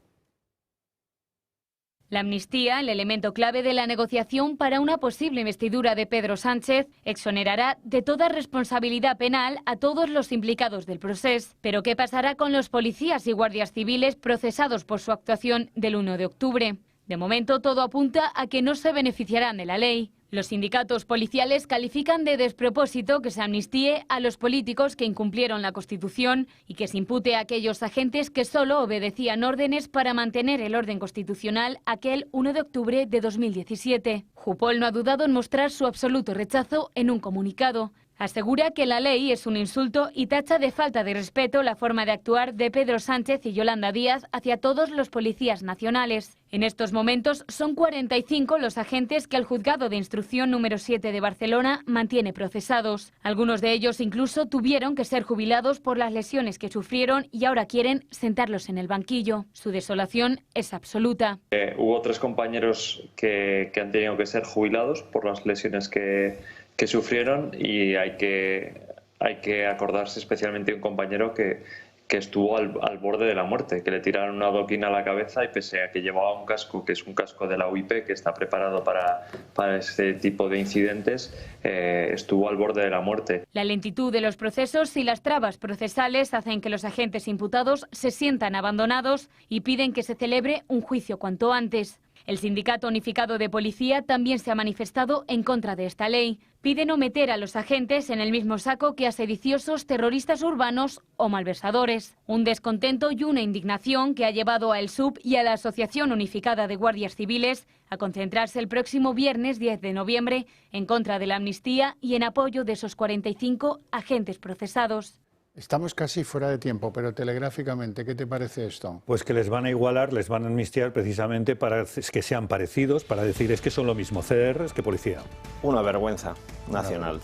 La amnistía, el elemento clave de la negociación para una posible investidura de Pedro Sánchez, exonerará de toda responsabilidad penal a todos los implicados del proceso. Pero ¿qué pasará con los policías y guardias civiles procesados por su actuación del 1 de octubre? De momento, todo apunta a que no se beneficiarán de la ley. Los sindicatos policiales califican de despropósito que se amnistíe a los políticos que incumplieron la Constitución y que se impute a aquellos agentes que solo obedecían órdenes para mantener el orden constitucional aquel 1 de octubre de 2017. Jupol no ha dudado en mostrar su absoluto rechazo en un comunicado. Asegura que la ley es un insulto y tacha de falta de respeto la forma de actuar de Pedro Sánchez y Yolanda Díaz hacia todos los policías nacionales. En estos momentos son 45 los agentes que el Juzgado de Instrucción número 7 de Barcelona mantiene procesados. Algunos de ellos incluso tuvieron que ser jubilados por las lesiones que sufrieron y ahora quieren sentarlos en el banquillo. Su desolación es absoluta. Hubo 3 compañeros que han tenido que ser jubilados por las lesiones que sufrieron y hay que acordarse especialmente de un compañero que estuvo al borde de la muerte, que le tiraron una adoquina a la cabeza y pese a que llevaba un casco, que es un casco de la UIP, que está preparado para este tipo de incidentes, estuvo al borde de la muerte. La lentitud de los procesos y las trabas procesales hacen que los agentes imputados se sientan abandonados y piden que se celebre un juicio cuanto antes. El Sindicato Unificado de Policía también se ha manifestado en contra de esta ley. Pide no meter a los agentes en el mismo saco que a sediciosos, terroristas urbanos o malversadores. Un descontento y una indignación que ha llevado a El SUB y a la Asociación Unificada de Guardias Civiles a concentrarse el próximo viernes 10 de noviembre en contra de la amnistía y en apoyo de esos 45 agentes procesados. Estamos casi fuera de tiempo, pero telegráficamente, ¿qué te parece esto? Pues que les van a igualar, les van a amnistiar precisamente para que sean parecidos, para decir es que son lo mismo CDRs que policía. Una vergüenza nacional.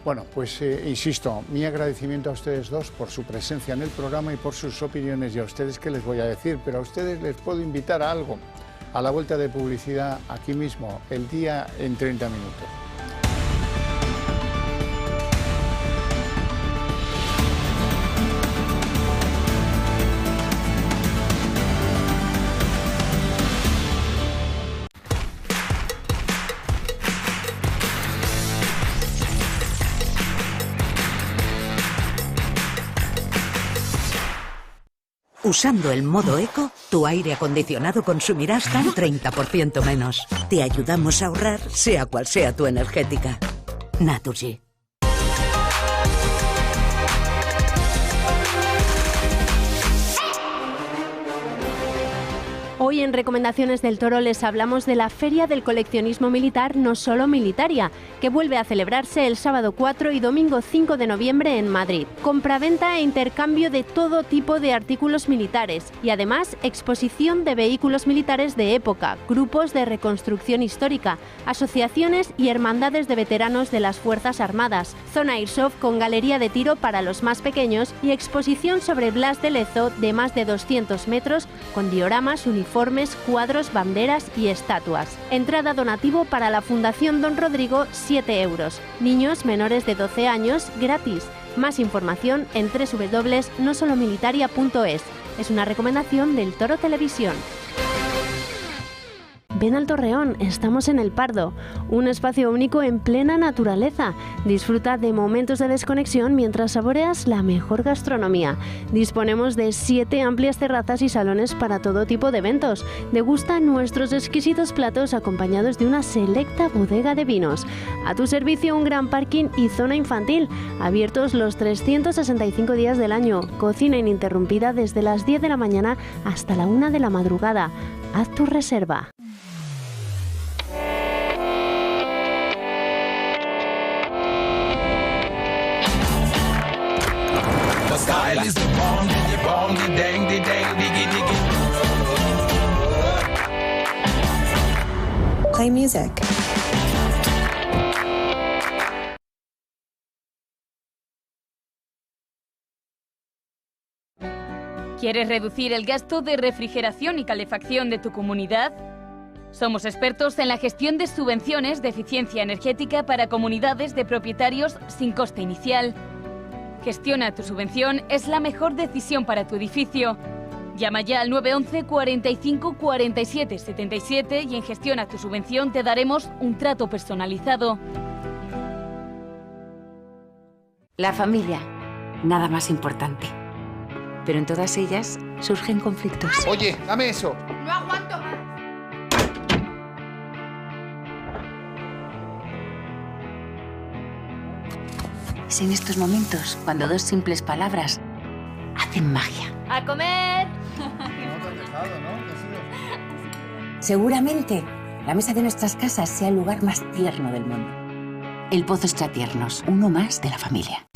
Bueno, pues insisto, mi agradecimiento a ustedes dos por su presencia en el programa y por sus opiniones, y a ustedes qué les voy a decir, pero a ustedes les puedo invitar a algo, a la vuelta de publicidad aquí mismo, El Día en 30 minutos. Usando el modo eco, tu aire acondicionado consumirá hasta un 30% menos. Te ayudamos a ahorrar, sea cual sea tu energética. Naturgy. Hoy en Recomendaciones del Toro les hablamos de la Feria del Coleccionismo Militar No Solo Militaria, que vuelve a celebrarse el sábado 4 y domingo 5 de noviembre en Madrid. Compraventa e intercambio de todo tipo de artículos militares y además exposición de vehículos militares de época, grupos de reconstrucción histórica, asociaciones y hermandades de veteranos de las Fuerzas Armadas, zona Airsoft con galería de tiro para los más pequeños y exposición sobre Blas de Lezo de más de 200 metros con dioramas, uniformes, cuadros, banderas y estatuas. Entrada donativo para la Fundación Don Rodrigo, 7 euros. Niños menores de 12 años, gratis. Más información en www.nosolomilitaria.es. Es una recomendación del Toro Televisión. Ven al Torreón, estamos en El Pardo, un espacio único en plena naturaleza. Disfruta de momentos de desconexión mientras saboreas la mejor gastronomía. Disponemos de 7 amplias terrazas y salones para todo tipo de eventos. Degusta nuestros exquisitos platos acompañados de una selecta bodega de vinos. A tu servicio un gran parking y zona infantil, abiertos los 365 días del año. Cocina ininterrumpida desde las 10 de la mañana hasta la 1 de la madrugada. Haz tu reserva. Style is the bomb, the dang, the diggy diggy. play music. ¿Quieres reducir el gasto de refrigeración y calefacción de tu comunidad? Somos expertos en la gestión de subvenciones de eficiencia energética para comunidades de propietarios sin coste inicial. Gestiona tu subvención, es la mejor decisión para tu edificio. Llama ya al 911 45 47 77 y en Gestiona tu subvención te daremos un trato personalizado. La familia, nada más importante. Pero en todas ellas surgen conflictos. Oye, dame eso. No aguanto más. Es en estos momentos cuando dos simples palabras hacen magia. ¡A comer! Seguramente la mesa de nuestras casas sea el lugar más tierno del mundo. El Pozo Extratiernos, uno más de la familia.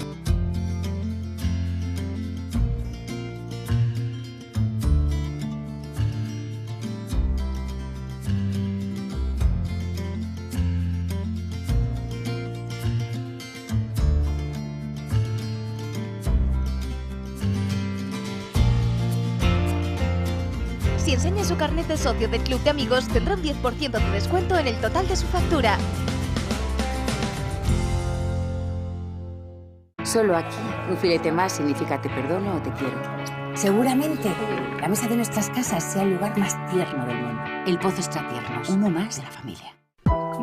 Si enseña su carnet de socio del Club de Amigos, tendrá un 10% de descuento en el total de su factura. Solo aquí, un filete más significa te perdono o te quiero. Seguramente la mesa de nuestras casas sea el lugar más tierno del mundo. El Pozo Extratiernos, uno más de la familia.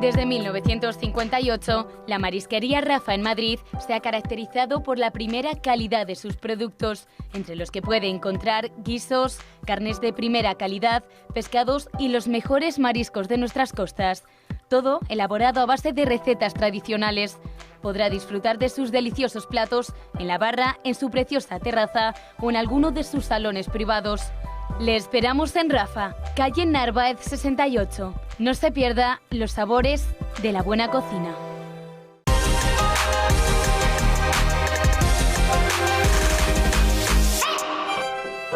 Desde 1958, la marisquería Rafa en Madrid se ha caracterizado por la primera calidad de sus productos, entre los que puede encontrar guisos, carnes de primera calidad, pescados y los mejores mariscos de nuestras costas. Todo elaborado a base de recetas tradicionales. Podrá disfrutar de sus deliciosos platos en la barra, en su preciosa terraza o en alguno de sus salones privados. Le esperamos en Rafa, calle Narváez 68. No se pierda los sabores de la buena cocina.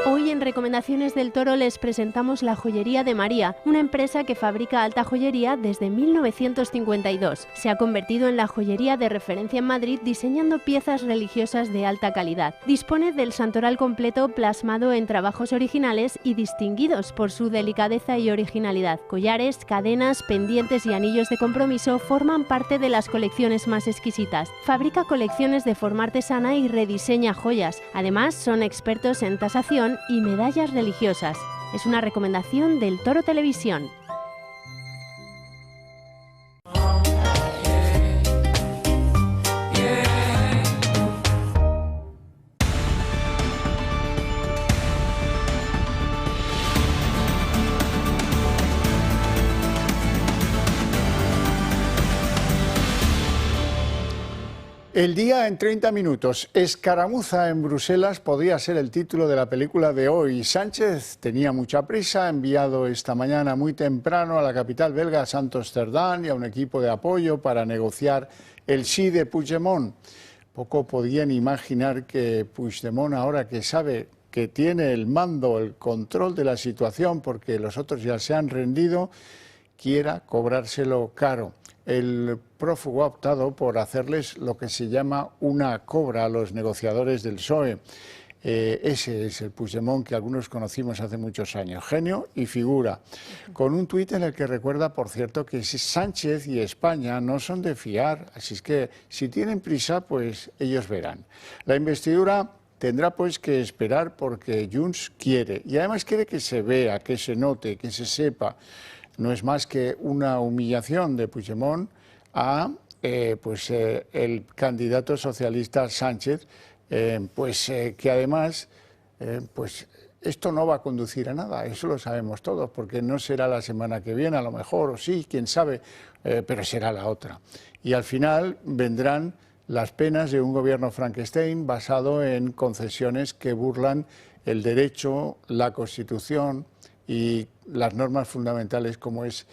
Hoy en Recomendaciones del Toro les presentamos la Joyería de María, una empresa que fabrica alta joyería desde 1952. Se ha convertido en la joyería de referencia en Madrid diseñando piezas religiosas de alta calidad. Dispone del santoral completo plasmado en trabajos originales y distinguidos por su delicadeza y originalidad. Collares, cadenas, pendientes y anillos de compromiso forman parte de las colecciones más exquisitas. Fabrica colecciones de forma artesana y rediseña joyas. Además, son expertos en tasación y medallas religiosas. Es una recomendación del Toro Televisión. El día en 30 minutos. Escaramuza en Bruselas podría ser el título de la película de hoy. Sánchez tenía mucha prisa, ha enviado esta mañana muy temprano a la capital belga, Amsterdam, y a un equipo de apoyo para negociar el sí de Puigdemont. Poco podían imaginar que Puigdemont, ahora que sabe que tiene el mando, el control de la situación, porque los otros ya se han rendido, quiera cobrárselo caro. El prófugo ha optado por hacerles lo que se llama una cobra a los negociadores del PSOE. Ese es el Puigdemont que algunos conocimos hace muchos años, genio y figura, con un tuit en el que recuerda, por cierto, que Sánchez y España no son de fiar, así es que si tienen prisa, pues ellos verán. La investidura tendrá pues que esperar porque Junts quiere, y además quiere que se vea, que se note, que se sepa. No es más que una humillación de Puigdemont a el candidato socialista Sánchez, que además esto no va a conducir a nada, eso lo sabemos todos, porque no será la semana que viene, a lo mejor, o sí, quién sabe, pero será la otra. Y al final vendrán las penas de un gobierno Frankenstein basado en concesiones que burlan el derecho, la Constitución y las normas fundamentales, como es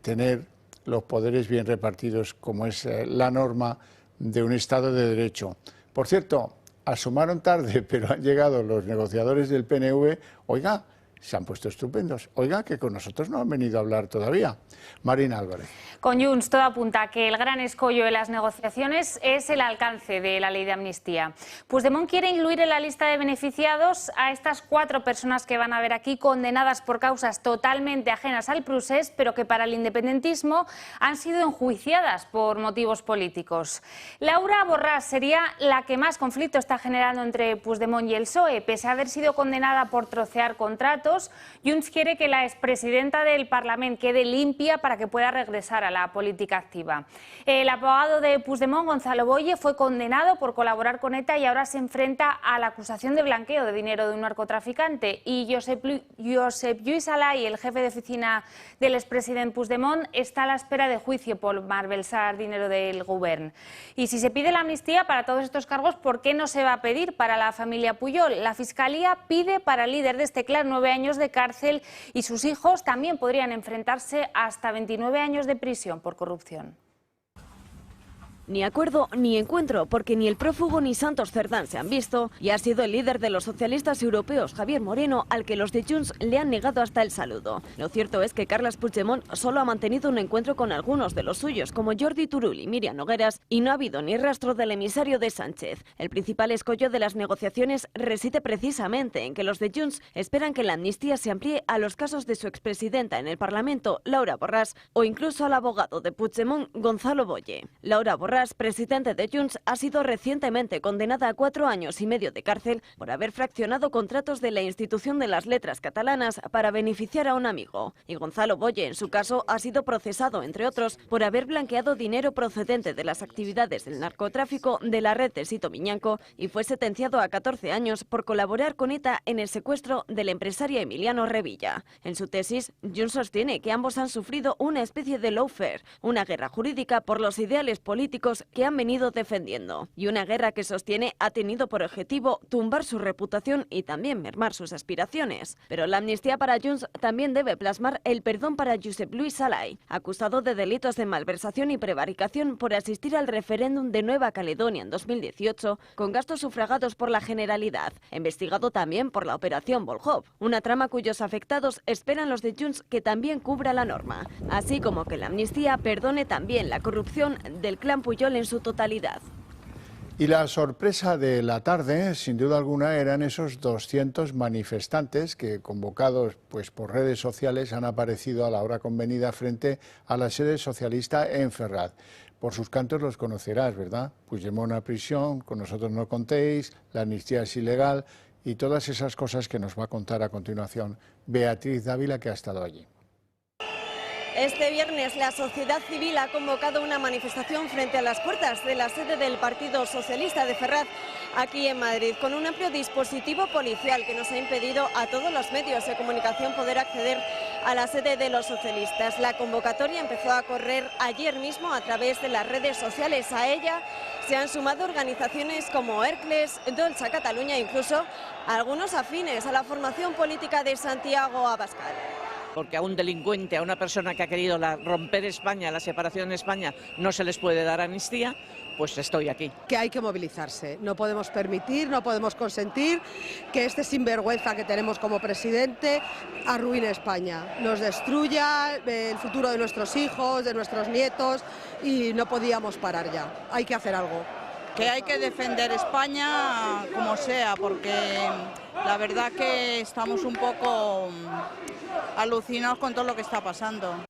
tener los poderes bien repartidos, como es la norma de un Estado de Derecho. Por cierto, asomaron tarde, pero han llegado los negociadores del PNV. Oiga, se han puesto estupendos. Oiga, que con nosotros no han venido a hablar todavía. Marina Álvarez. Con Junts todo apunta a que el gran escollo de las negociaciones es el alcance de la ley de amnistía. Puigdemont quiere incluir en la lista de beneficiados a estas 4 personas que van a ver aquí condenadas por causas totalmente ajenas al procés, pero que para el independentismo han sido enjuiciadas por motivos políticos. Laura Borràs sería la que más conflicto está generando entre Puigdemont y el PSOE. Pese a haber sido condenada por trocear contratos, Junts quiere que la expresidenta del Parlamento quede limpia para que pueda regresar a la política activa. El abogado de Puigdemont, Gonzalo Boye, fue condenado por colaborar con ETA y ahora se enfrenta a la acusación de blanqueo de dinero de un narcotraficante. Y Josep Lluís Salai, el jefe de oficina del expresidente Puigdemont, está a la espera de juicio por malversar dinero del Govern. Y si se pide la amnistía para todos estos cargos, ¿por qué no se va a pedir para la familia Pujol? La Fiscalía pide para el líder de este clan 9 años de cárcel y sus hijos también podrían enfrentarse hasta 29 años de prisión por corrupción. Ni acuerdo ni encuentro, porque ni el prófugo ni Santos Cerdán se han visto, y ha sido el líder de los socialistas europeos, Javier Moreno, al que los de Junts le han negado hasta el saludo. Lo cierto es que Carles Puigdemont solo ha mantenido un encuentro con algunos de los suyos, como Jordi Turull y Míriam Nogueras, y no ha habido ni rastro del emisario de Sánchez. El principal escollo de las negociaciones reside precisamente en que los de Junts esperan que la amnistía se amplíe a los casos de su expresidenta en el Parlamento, Laura Borràs, o incluso al abogado de Puigdemont, Gonzalo Boye. Laura Borràs, presidente de Junts, ha sido recientemente condenada a 4 años y medio de cárcel por haber fraccionado contratos de la Institución de las Letras Catalanas para beneficiar a un amigo. Y Gonzalo Boye, en su caso, ha sido procesado, entre otros, por haber blanqueado dinero procedente de las actividades del narcotráfico de la red de Sito Miñanco y fue sentenciado a 14 años por colaborar con ETA en el secuestro del empresario Emiliano Revilla. En su tesis, Junts sostiene que ambos han sufrido una especie de lawfare, una guerra jurídica por los ideales políticos que han venido defendiendo, y una guerra que sostiene ha tenido por objetivo tumbar su reputación y también mermar sus aspiraciones. Pero la amnistía para Junts también debe plasmar el perdón para Josep Lluís Salai, acusado de delitos de malversación y prevaricación por asistir al referéndum de Nueva Caledonia en 2018 con gastos sufragados por la Generalidad, investigado también por la operación Volhov, una trama cuyos afectados esperan los de Junts que también cubra la norma, así como que la amnistía perdone también la corrupción del clan Pujol en su totalidad. Y la sorpresa de la tarde, sin duda alguna, eran esos 200 manifestantes que, convocados pues por redes sociales, han aparecido a la hora convenida frente a la sede socialista en Ferraz. Por sus cantos los conocerás, ¿verdad? Puigdemont a prisión, con nosotros no contéis, la amnistía es ilegal y todas esas cosas que nos va a contar a continuación Beatriz Dávila, que ha estado allí. Este viernes la sociedad civil ha convocado una manifestación frente a las puertas de la sede del Partido Socialista de Ferraz, aquí en Madrid, con un amplio dispositivo policial que nos ha impedido a todos los medios de comunicación poder acceder a la sede de los socialistas. La convocatoria empezó a correr ayer mismo a través de las redes sociales. A ella se han sumado organizaciones como Hercles, Dolça Catalunya e incluso algunos afines a la formación política de Santiago Abascal. Porque a un delincuente, a una persona que ha querido romper España, la separación de España, no se les puede dar amnistía, pues estoy aquí. Que hay que movilizarse, no podemos permitir, no podemos consentir que este sinvergüenza que tenemos como presidente arruine España, nos destruya el futuro de nuestros hijos, de nuestros nietos, y no podíamos parar ya, hay que hacer algo. Que hay que defender España como sea, porque la verdad que estamos un poco alucinados con todo lo que está pasando.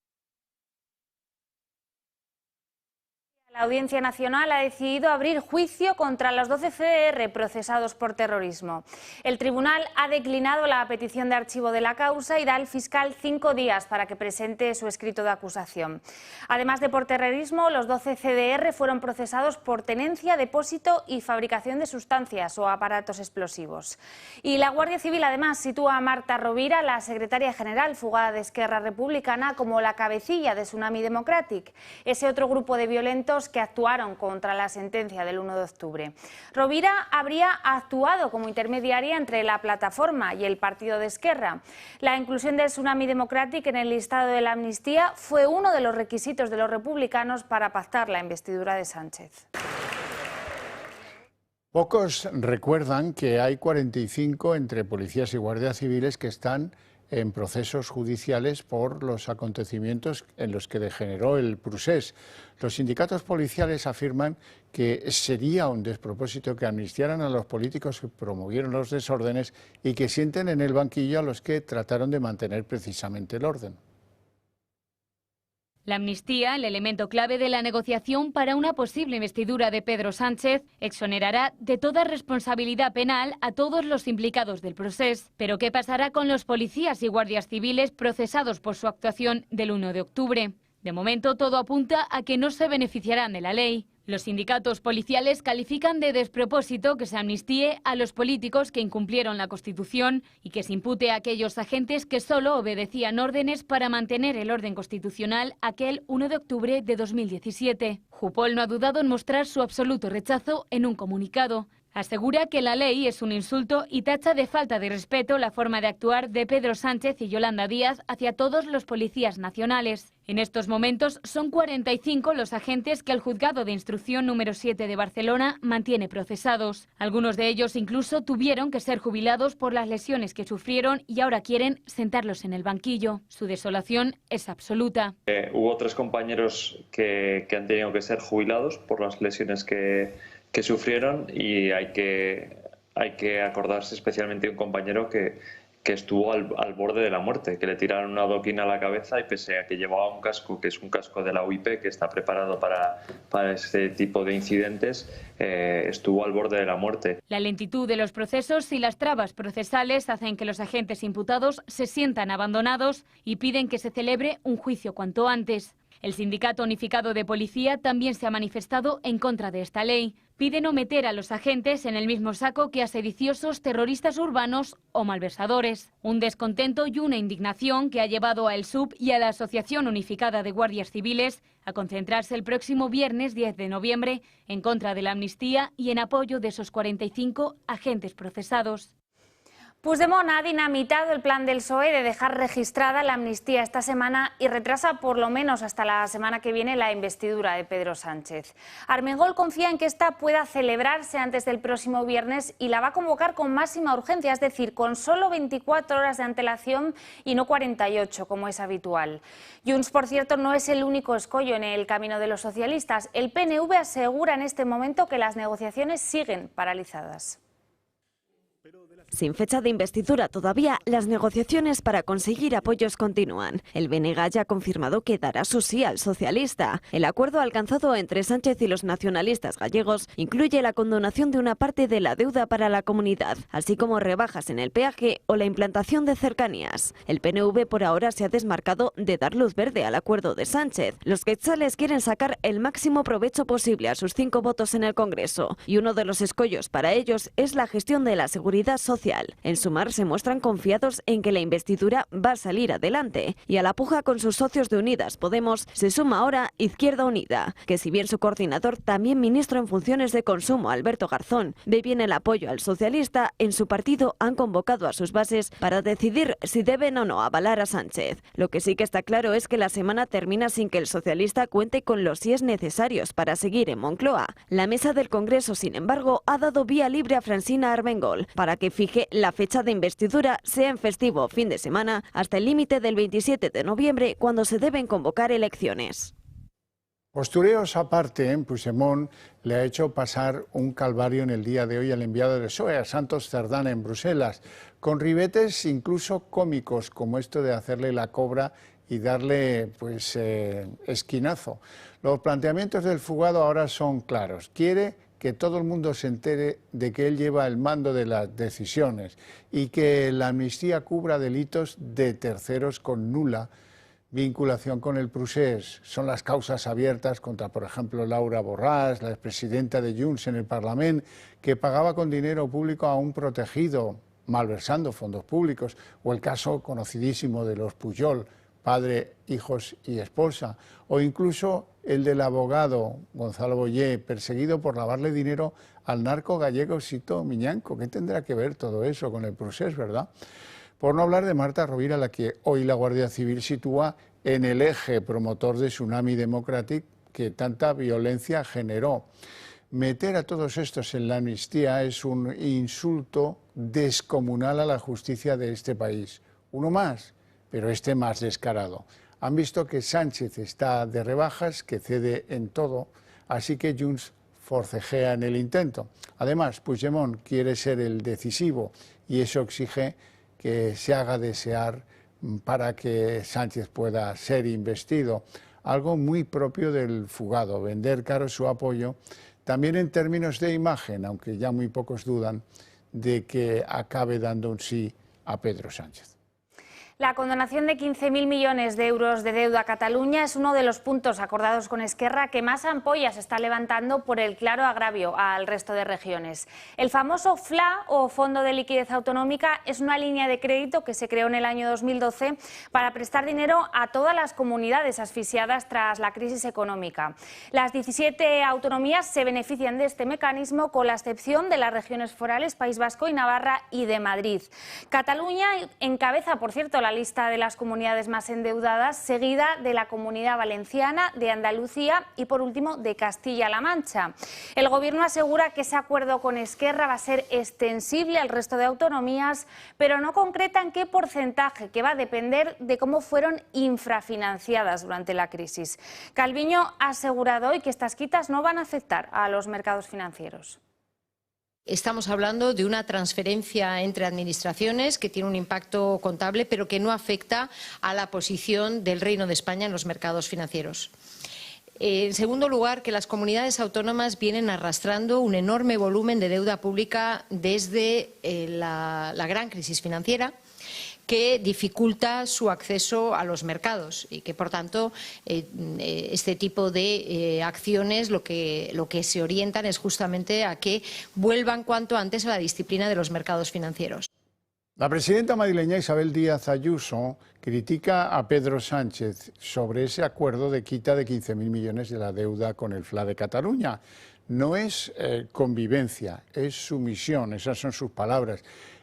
La Audiencia Nacional ha decidido abrir juicio contra los 12 CDR procesados por terrorismo. El tribunal ha declinado la petición de archivo de la causa y da al fiscal 5 días para que presente su escrito de acusación. Además de por terrorismo, los 12 CDR fueron procesados por tenencia, depósito y fabricación de sustancias o aparatos explosivos. Y la Guardia Civil además sitúa a Marta Rovira, la secretaria general fugada de Esquerra Republicana, como la cabecilla de Tsunami Democratic, ese otro grupo de violentos que actuaron contra la sentencia del 1 de octubre. Rovira habría actuado como intermediaria entre la plataforma y el partido de Esquerra. La inclusión del Tsunami Democratic en el listado de la amnistía fue uno de los requisitos de los republicanos para pactar la investidura de Sánchez. Pocos recuerdan que hay 45 entre policías y guardias civiles que están en procesos judiciales por los acontecimientos en los que degeneró el procés. Los sindicatos policiales afirman que sería un despropósito que amnistiaran a los políticos que promovieron los desórdenes y que sienten en el banquillo a los que trataron de mantener precisamente el orden. La amnistía, el elemento clave de la negociación para una posible investidura de Pedro Sánchez, exonerará de toda responsabilidad penal a todos los implicados del procés. Pero ¿qué pasará con los policías y guardias civiles procesados por su actuación del 1 de octubre? De momento, todo apunta a que no se beneficiarán de la ley. Los sindicatos policiales califican de despropósito que se amnistíe a los políticos que incumplieron la Constitución y que se impute a aquellos agentes que solo obedecían órdenes para mantener el orden constitucional aquel 1 de octubre de 2017. Jupol no ha dudado en mostrar su absoluto rechazo en un comunicado. Asegura que la ley es un insulto y tacha de falta de respeto la forma de actuar de Pedro Sánchez y Yolanda Díaz hacia todos los policías nacionales. En estos momentos son 45 los agentes que el Juzgado de Instrucción número 7 de Barcelona mantiene procesados. Algunos de ellos incluso tuvieron que ser jubilados por las lesiones que sufrieron y ahora quieren sentarlos en el banquillo. Su desolación es absoluta. Hubo 3 compañeros que han tenido que ser jubilados por las lesiones que sufrieron y hay que acordarse especialmente de un compañero que estuvo al borde de la muerte, que le tiraron una adoquina a la cabeza y pese a que llevaba un casco, que es un casco de la UIP, que está preparado para este tipo de incidentes, estuvo al borde de la muerte. La lentitud de los procesos y las trabas procesales hacen que los agentes imputados se sientan abandonados y piden que se celebre un juicio cuanto antes. El Sindicato Unificado de Policía también se ha manifestado en contra de esta ley. Pide no meter a los agentes en el mismo saco que a sediciosos, terroristas urbanos o malversadores. Un descontento y una indignación que ha llevado a El SUB y a la Asociación Unificada de Guardias Civiles a concentrarse el próximo viernes 10 de noviembre en contra de la amnistía y en apoyo de esos 45 agentes procesados. Puigdemont ha dinamitado el plan del PSOE de dejar registrada la amnistía esta semana y retrasa por lo menos hasta la semana que viene la investidura de Pedro Sánchez. Armengol confía en que esta pueda celebrarse antes del próximo viernes y la va a convocar con máxima urgencia, es decir, con solo 24 horas de antelación y no 48, como es habitual. Junts, por cierto, no es el único escollo en el camino de los socialistas. El PNV asegura en este momento que las negociaciones siguen paralizadas. Sin fecha de investidura todavía, las negociaciones para conseguir apoyos continúan. El BNG ya ha confirmado que dará su sí al socialista. El acuerdo alcanzado entre Sánchez y los nacionalistas gallegos incluye la condonación de una parte de la deuda para la comunidad, así como rebajas en el peaje o la implantación de cercanías. El PNV por ahora se ha desmarcado de dar luz verde al acuerdo de Sánchez. Los quetzales quieren sacar el máximo provecho posible a sus 5 votos en el Congreso y uno de los escollos para ellos es la gestión de la seguridad social. En Sumar se muestran confiados en que la investidura va a salir adelante y a la puja con sus socios de Unidas Podemos se suma ahora Izquierda Unida, que si bien su coordinador, también ministro en funciones de consumo, Alberto Garzón, ve bien el apoyo al socialista, en su partido han convocado a sus bases para decidir si deben o no avalar a Sánchez. Lo que sí que está claro es que la semana termina sin que el socialista cuente con los síes necesarios para seguir en Moncloa. La mesa del Congreso, sin embargo, ha dado vía libre a Francina Armengol para que fije la fecha de investidura sea en festivo o fin de semana hasta el límite del 27 de noviembre, cuando se deben convocar elecciones. Postureos aparte, Puigdemont le ha hecho pasar un calvario en el día de hoy al enviado del PSOE, a Santos Cerdán, en Bruselas, con ribetes incluso cómicos, como esto de hacerle la cobra y darle esquinazo. Los planteamientos del fugado ahora son claros. Quiere que todo el mundo se entere de que él lleva el mando de las decisiones y que la amnistía cubra delitos de terceros con nula vinculación con el procés. Son las causas abiertas contra, por ejemplo, Laura Borràs, la expresidenta de Junts en el Parlament, que pagaba con dinero público a un protegido, malversando fondos públicos, o el caso conocidísimo de los Pujol, padre, hijos y esposa, o incluso el del abogado Gonzalo Boyer, perseguido por lavarle dinero al narco gallego Sito Miñanco. ¿Qué tendrá que ver todo eso con el procés, verdad? Por no hablar de Marta Rovira, a la que hoy la Guardia Civil sitúa en el eje promotor de Tsunami Democratic que tanta violencia generó. Meter a todos estos en la amnistía es un insulto descomunal a la justicia de este país. uno más, pero este más descarado. Han visto que Sánchez está de rebajas, que cede en todo, así que Junts forcejea en el intento. Además, Puigdemont quiere ser el decisivo y eso exige que se haga desear para que Sánchez pueda ser investido. Algo muy propio del fugado, vender caro su apoyo, también en términos de imagen, aunque ya muy pocos dudan de que acabe dando un sí a Pedro Sánchez. La condonación de 15.000 millones de euros de deuda a Cataluña es uno de los puntos acordados con Esquerra que más ampollas está levantando por el claro agravio al resto de regiones. El famoso FLA o Fondo de Liquidez Autonómica es una línea de crédito que se creó en el año 2012 para prestar dinero a todas las comunidades asfixiadas tras la crisis económica. Las 17 autonomías se benefician de este mecanismo con la excepción de las regiones forales País Vasco y Navarra y de Madrid. Cataluña encabeza, por cierto, la lista de las comunidades más endeudadas, seguida de la Comunidad Valenciana, de Andalucía y, por último, de Castilla-La Mancha. El Gobierno asegura que ese acuerdo con Esquerra va a ser extensible al resto de autonomías, pero no concreta en qué porcentaje, que va a depender de cómo fueron infrafinanciadas durante la crisis. Calviño ha asegurado hoy que estas quitas no van a afectar a los mercados financieros. Estamos hablando de una transferencia entre administraciones que tiene un impacto contable, pero que no afecta a la posición del Reino de España en los mercados financieros. En segundo lugar, que las comunidades autónomas vienen arrastrando un enorme volumen de deuda pública desde la gran crisis financiera, que dificulta su acceso a los mercados y que, por tanto, este tipo de acciones lo que se orientan es justamente a que vuelvan cuanto antes a la disciplina de los mercados financieros. La presidenta madrileña Isabel Díaz Ayuso critica a Pedro Sánchez sobre ese acuerdo de quita de 15.000 millones de la deuda con el FLA de Cataluña. No es convivencia, es sumisión, esas son sus palabras.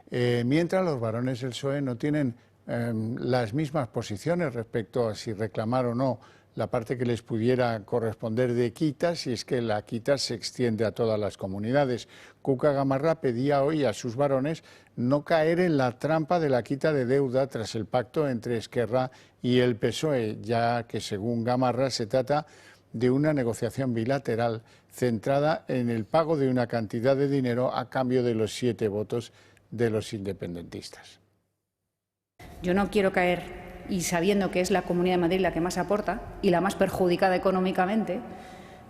Mientras los varones del PSOE no tienen las mismas posiciones respecto a si reclamar o no la parte que les pudiera corresponder de quita, si es que la quita se extiende a todas las comunidades. Cuca Gamarra pedía hoy a sus varones no caer en la trampa de la quita de deuda tras el pacto entre Esquerra y el PSOE, ya que según Gamarra se trata de una negociación bilateral centrada en el pago de una cantidad de dinero a cambio de los 7 votos de los independentistas. Yo no quiero caer, y sabiendo que es la Comunidad de Madrid la que más aporta y la más perjudicada económicamente,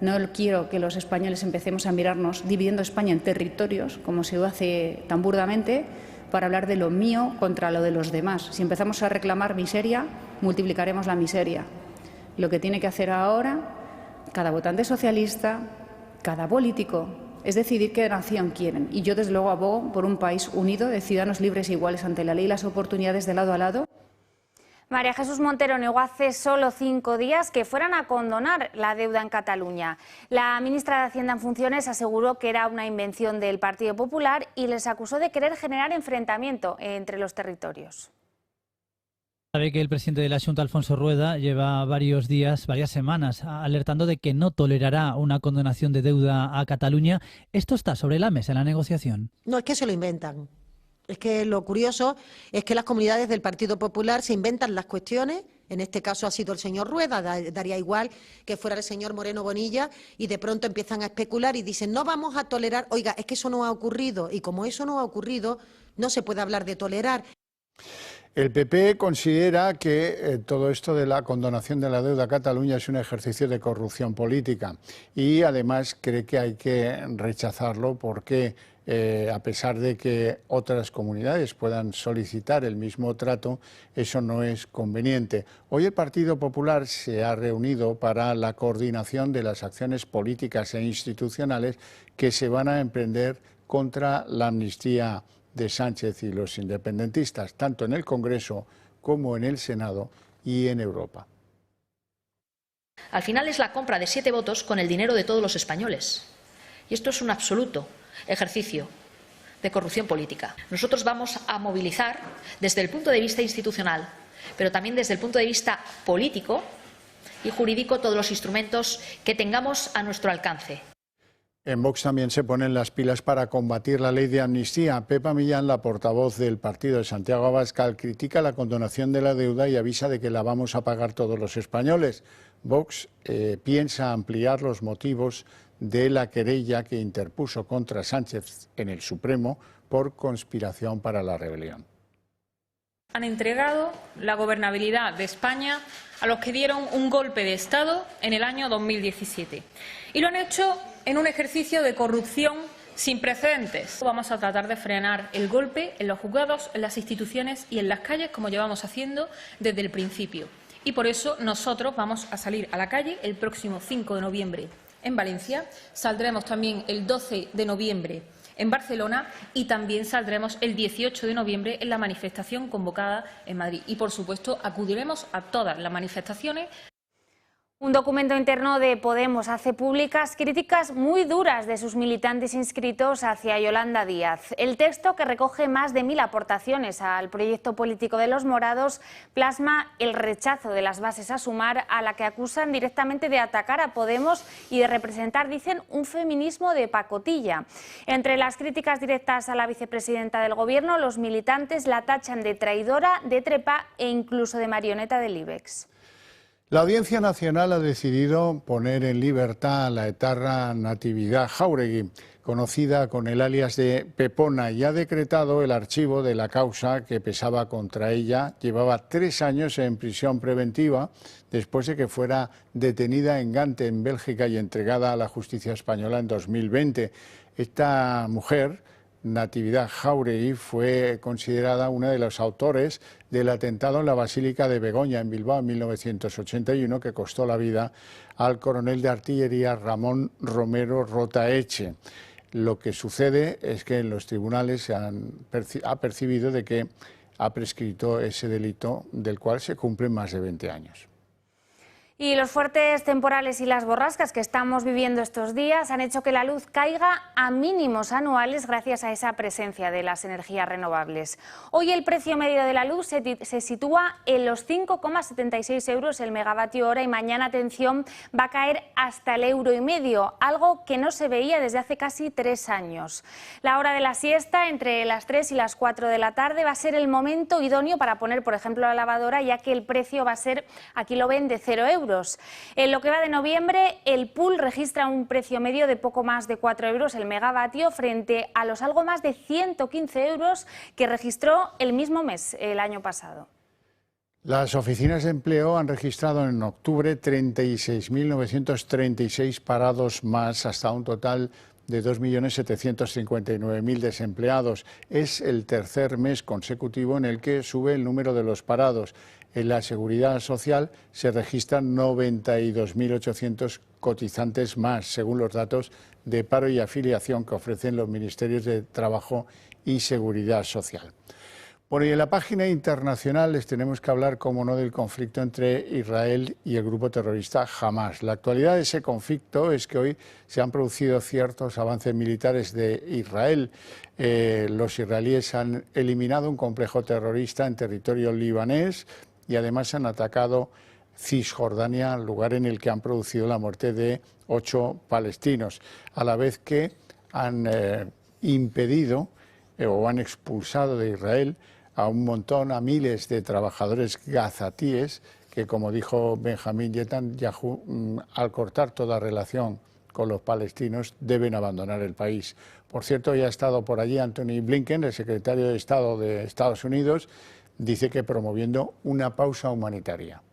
no quiero que los españoles empecemos a mirarnos dividiendo España en territorios, como se hace tan burdamente, para hablar de lo mío contra lo de los demás. Si empezamos a reclamar miseria, multiplicaremos la miseria. Lo que tiene que hacer ahora cada votante socialista, cada político, es decidir qué nación quieren. Y yo, desde luego, abogo por un país unido de ciudadanos libres e iguales ante la ley y las oportunidades de lado a lado. María Jesús Montero negó hace solo 5 días que fueran a condonar la deuda en Cataluña. La ministra de Hacienda en funciones aseguró que era una invención del Partido Popular y les acusó de querer generar enfrentamiento entre los territorios. Sabe que el presidente de la Xunta, Alfonso Rueda, lleva varias semanas alertando de que no tolerará una condonación de deuda a Cataluña. ¿Esto está sobre la mesa en la negociación? No, es que se lo inventan. Es que lo curioso es que las comunidades del Partido Popular se inventan las cuestiones. En este caso ha sido el señor Rueda, daría igual que fuera el señor Moreno Bonilla, y de pronto empiezan a especular y dicen no vamos a tolerar. Oiga, es que eso no ha ocurrido, y como eso no ha ocurrido, no se puede hablar de tolerar. El PP considera que todo esto de la condonación de la deuda a Cataluña es un ejercicio de corrupción política y además cree que hay que rechazarlo porque a pesar de que otras comunidades puedan solicitar el mismo trato, eso no es conveniente. Hoy el Partido Popular se ha reunido para la coordinación de las acciones políticas e institucionales que se van a emprender contra la amnistía de Sánchez y los independentistas, tanto en el Congreso como en el Senado y en Europa. Al final es la compra de 7 votos con el dinero de todos los españoles. Y esto es un absoluto ejercicio de corrupción política. Nosotros vamos a movilizar desde el punto de vista institucional, pero también desde el punto de vista político y jurídico todos los instrumentos que tengamos a nuestro alcance. En Vox también se ponen las pilas para combatir la ley de amnistía. Pepa Millán, la portavoz del partido de Santiago Abascal, critica la condonación de la deuda y avisa de que la vamos a pagar todos los españoles. Vox piensa ampliar los motivos de la querella que interpuso contra Sánchez en el Supremo por conspiración para la rebelión. Han entregado la gobernabilidad de España a los que dieron un golpe de Estado en el año 2017. Y lo han hecho en un ejercicio de corrupción sin precedentes. Vamos a tratar de frenar el golpe en los juzgados, en las instituciones y en las calles, como llevamos haciendo desde el principio. Y por eso nosotros vamos a salir a la calle el próximo 5 de noviembre en Valencia, saldremos también el 12 de noviembre en Barcelona y también saldremos el 18 de noviembre en la manifestación convocada en Madrid. Y, por supuesto, acudiremos a todas las manifestaciones. Un documento interno de Podemos hace públicas críticas muy duras de sus militantes inscritos hacia Yolanda Díaz. El texto, que recoge más de 1000 aportaciones al proyecto político de los morados, plasma el rechazo de las bases a Sumar, a la que acusan directamente de atacar a Podemos y de representar, dicen, un feminismo de pacotilla. Entre las críticas directas a la vicepresidenta del Gobierno, los militantes la tachan de traidora, de trepa e incluso de marioneta del IBEX. La Audiencia Nacional ha decidido poner en libertad a la etarra Natividad Jáuregui, conocida con el alias de Pepona, y ha decretado el archivo de la causa que pesaba contra ella. Llevaba 3 años en prisión preventiva después de que fuera detenida en Gante, en Bélgica, y entregada a la justicia española en 2020. Esta mujer, Natividad Jáuregui, fue considerada una de los autores del atentado en la Basílica de Begoña, en Bilbao, en 1981, que costó la vida al coronel de artillería Ramón Romero Rotaeche. Lo que sucede es que en los tribunales se ha percibido de que ha prescrito ese delito, del cual se cumplen más de 20 años. Y los fuertes temporales y las borrascas que estamos viviendo estos días han hecho que la luz caiga a mínimos anuales gracias a esa presencia de las energías renovables. Hoy el precio medio de la luz se sitúa en los 5,76 euros el megavatio hora y mañana, atención, va a caer hasta el €1,5, algo que no se veía desde hace casi 3 años. La hora de la siesta, entre las 3 y las 4 de la tarde, va a ser el momento idóneo para poner, por ejemplo, la lavadora, ya que el precio va a ser, aquí lo ven, de 0 euros. En lo que va de noviembre, el pool registra un precio medio de poco más de 4 euros el megavatio, frente a los algo más de 115 euros que registró el mismo mes el año pasado. Las oficinas de empleo han registrado en octubre 36.936 parados más, hasta un total de 2.759.000 desempleados. Es el tercer mes consecutivo en el que sube el número de los parados. En la Seguridad Social se registran 92.800 cotizantes más, según los datos de paro y afiliación que ofrecen los Ministerios de Trabajo y Seguridad Social. Bueno, y en la página internacional les tenemos que hablar, como no, del conflicto entre Israel y el grupo terrorista Hamás. La actualidad de ese conflicto es que hoy se han producido ciertos avances militares de Israel. Los israelíes han eliminado un complejo terrorista en territorio libanés y además han atacado Cisjordania, lugar en el que han producido la muerte de 8 palestinos, a la vez que han impedido o han expulsado de Israel a miles de trabajadores gazatíes que, como dijo Benjamín Netanyahu, al cortar toda relación con los palestinos deben abandonar el país. Por cierto, ya ha estado por allí Antony Blinken, el secretario de Estado de Estados Unidos, dice que promoviendo una pausa humanitaria.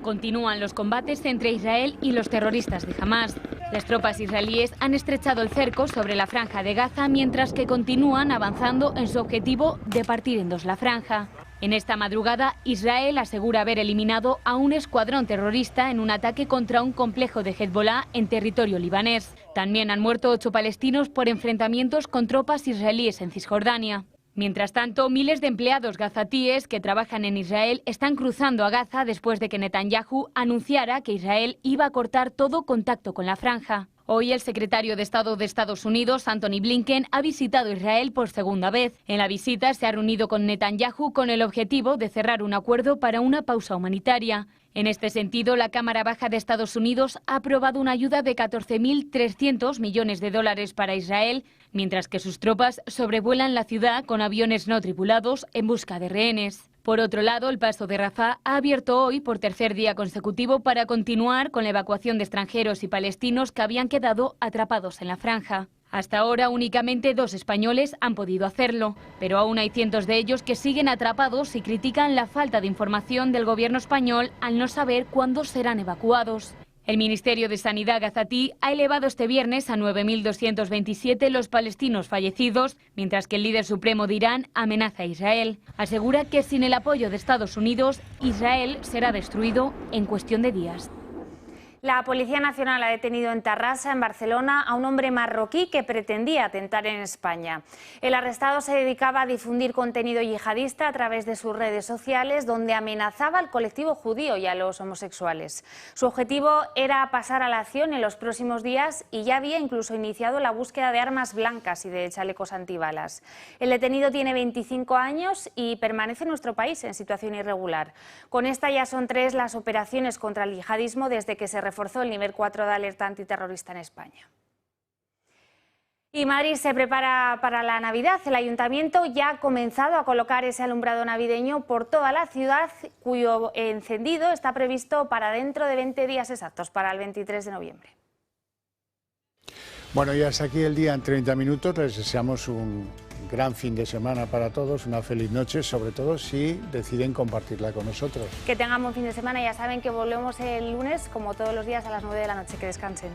Continúan los combates entre Israel y los terroristas de Hamás. Las tropas israelíes han estrechado el cerco sobre la franja de Gaza, mientras que continúan avanzando en su objetivo de partir en dos la franja. En esta madrugada, Israel asegura haber eliminado a un escuadrón terrorista en un ataque contra un complejo de Hezbollah en territorio libanés. También han muerto 8 palestinos por enfrentamientos con tropas israelíes en Cisjordania. Mientras tanto, miles de empleados gazatíes que trabajan en Israel están cruzando a Gaza después de que Netanyahu anunciara que Israel iba a cortar todo contacto con la franja. Hoy el secretario de Estado de Estados Unidos, Antony Blinken, ha visitado Israel por segunda vez. En la visita se ha reunido con Netanyahu con el objetivo de cerrar un acuerdo para una pausa humanitaria. En este sentido, la Cámara Baja de Estados Unidos ha aprobado una ayuda de 14.300 millones de dólares para Israel, mientras que sus tropas sobrevuelan la ciudad con aviones no tripulados en busca de rehenes. Por otro lado, el paso de Rafah ha abierto hoy por tercer día consecutivo para continuar con la evacuación de extranjeros y palestinos que habían quedado atrapados en la franja. Hasta ahora únicamente 2 españoles han podido hacerlo, pero aún hay cientos de ellos que siguen atrapados y critican la falta de información del gobierno español al no saber cuándo serán evacuados. El Ministerio de Sanidad gazatí ha elevado este viernes a 9.227 los palestinos fallecidos, mientras que el líder supremo de Irán amenaza a Israel. Asegura que sin el apoyo de Estados Unidos, Israel será destruido en cuestión de días. La Policía Nacional ha detenido en Tarrasa, en Barcelona, a un hombre marroquí que pretendía atentar en España. El arrestado se dedicaba a difundir contenido yihadista a través de sus redes sociales, donde amenazaba al colectivo judío y a los homosexuales. Su objetivo era pasar a la acción en los próximos días y ya había incluso iniciado la búsqueda de armas blancas y de chalecos antibalas. El detenido tiene 25 años y permanece en nuestro país en situación irregular. Con esta ya son 3 las operaciones contra el yihadismo desde que se reforzó el nivel 4 de alerta antiterrorista en España. Y Madrid se prepara para la Navidad. El Ayuntamiento ya ha comenzado a colocar ese alumbrado navideño por toda la ciudad, cuyo encendido está previsto para dentro de 20 días exactos, para el 23 de noviembre. Bueno, ya hasta aquí el día en 30 minutos. Les deseamos un gran fin de semana para todos, una feliz noche, sobre todo si deciden compartirla con nosotros. Que tengan un fin de semana. Ya saben que volvemos el lunes, como todos los días, a las 9 de la noche. Que descansen.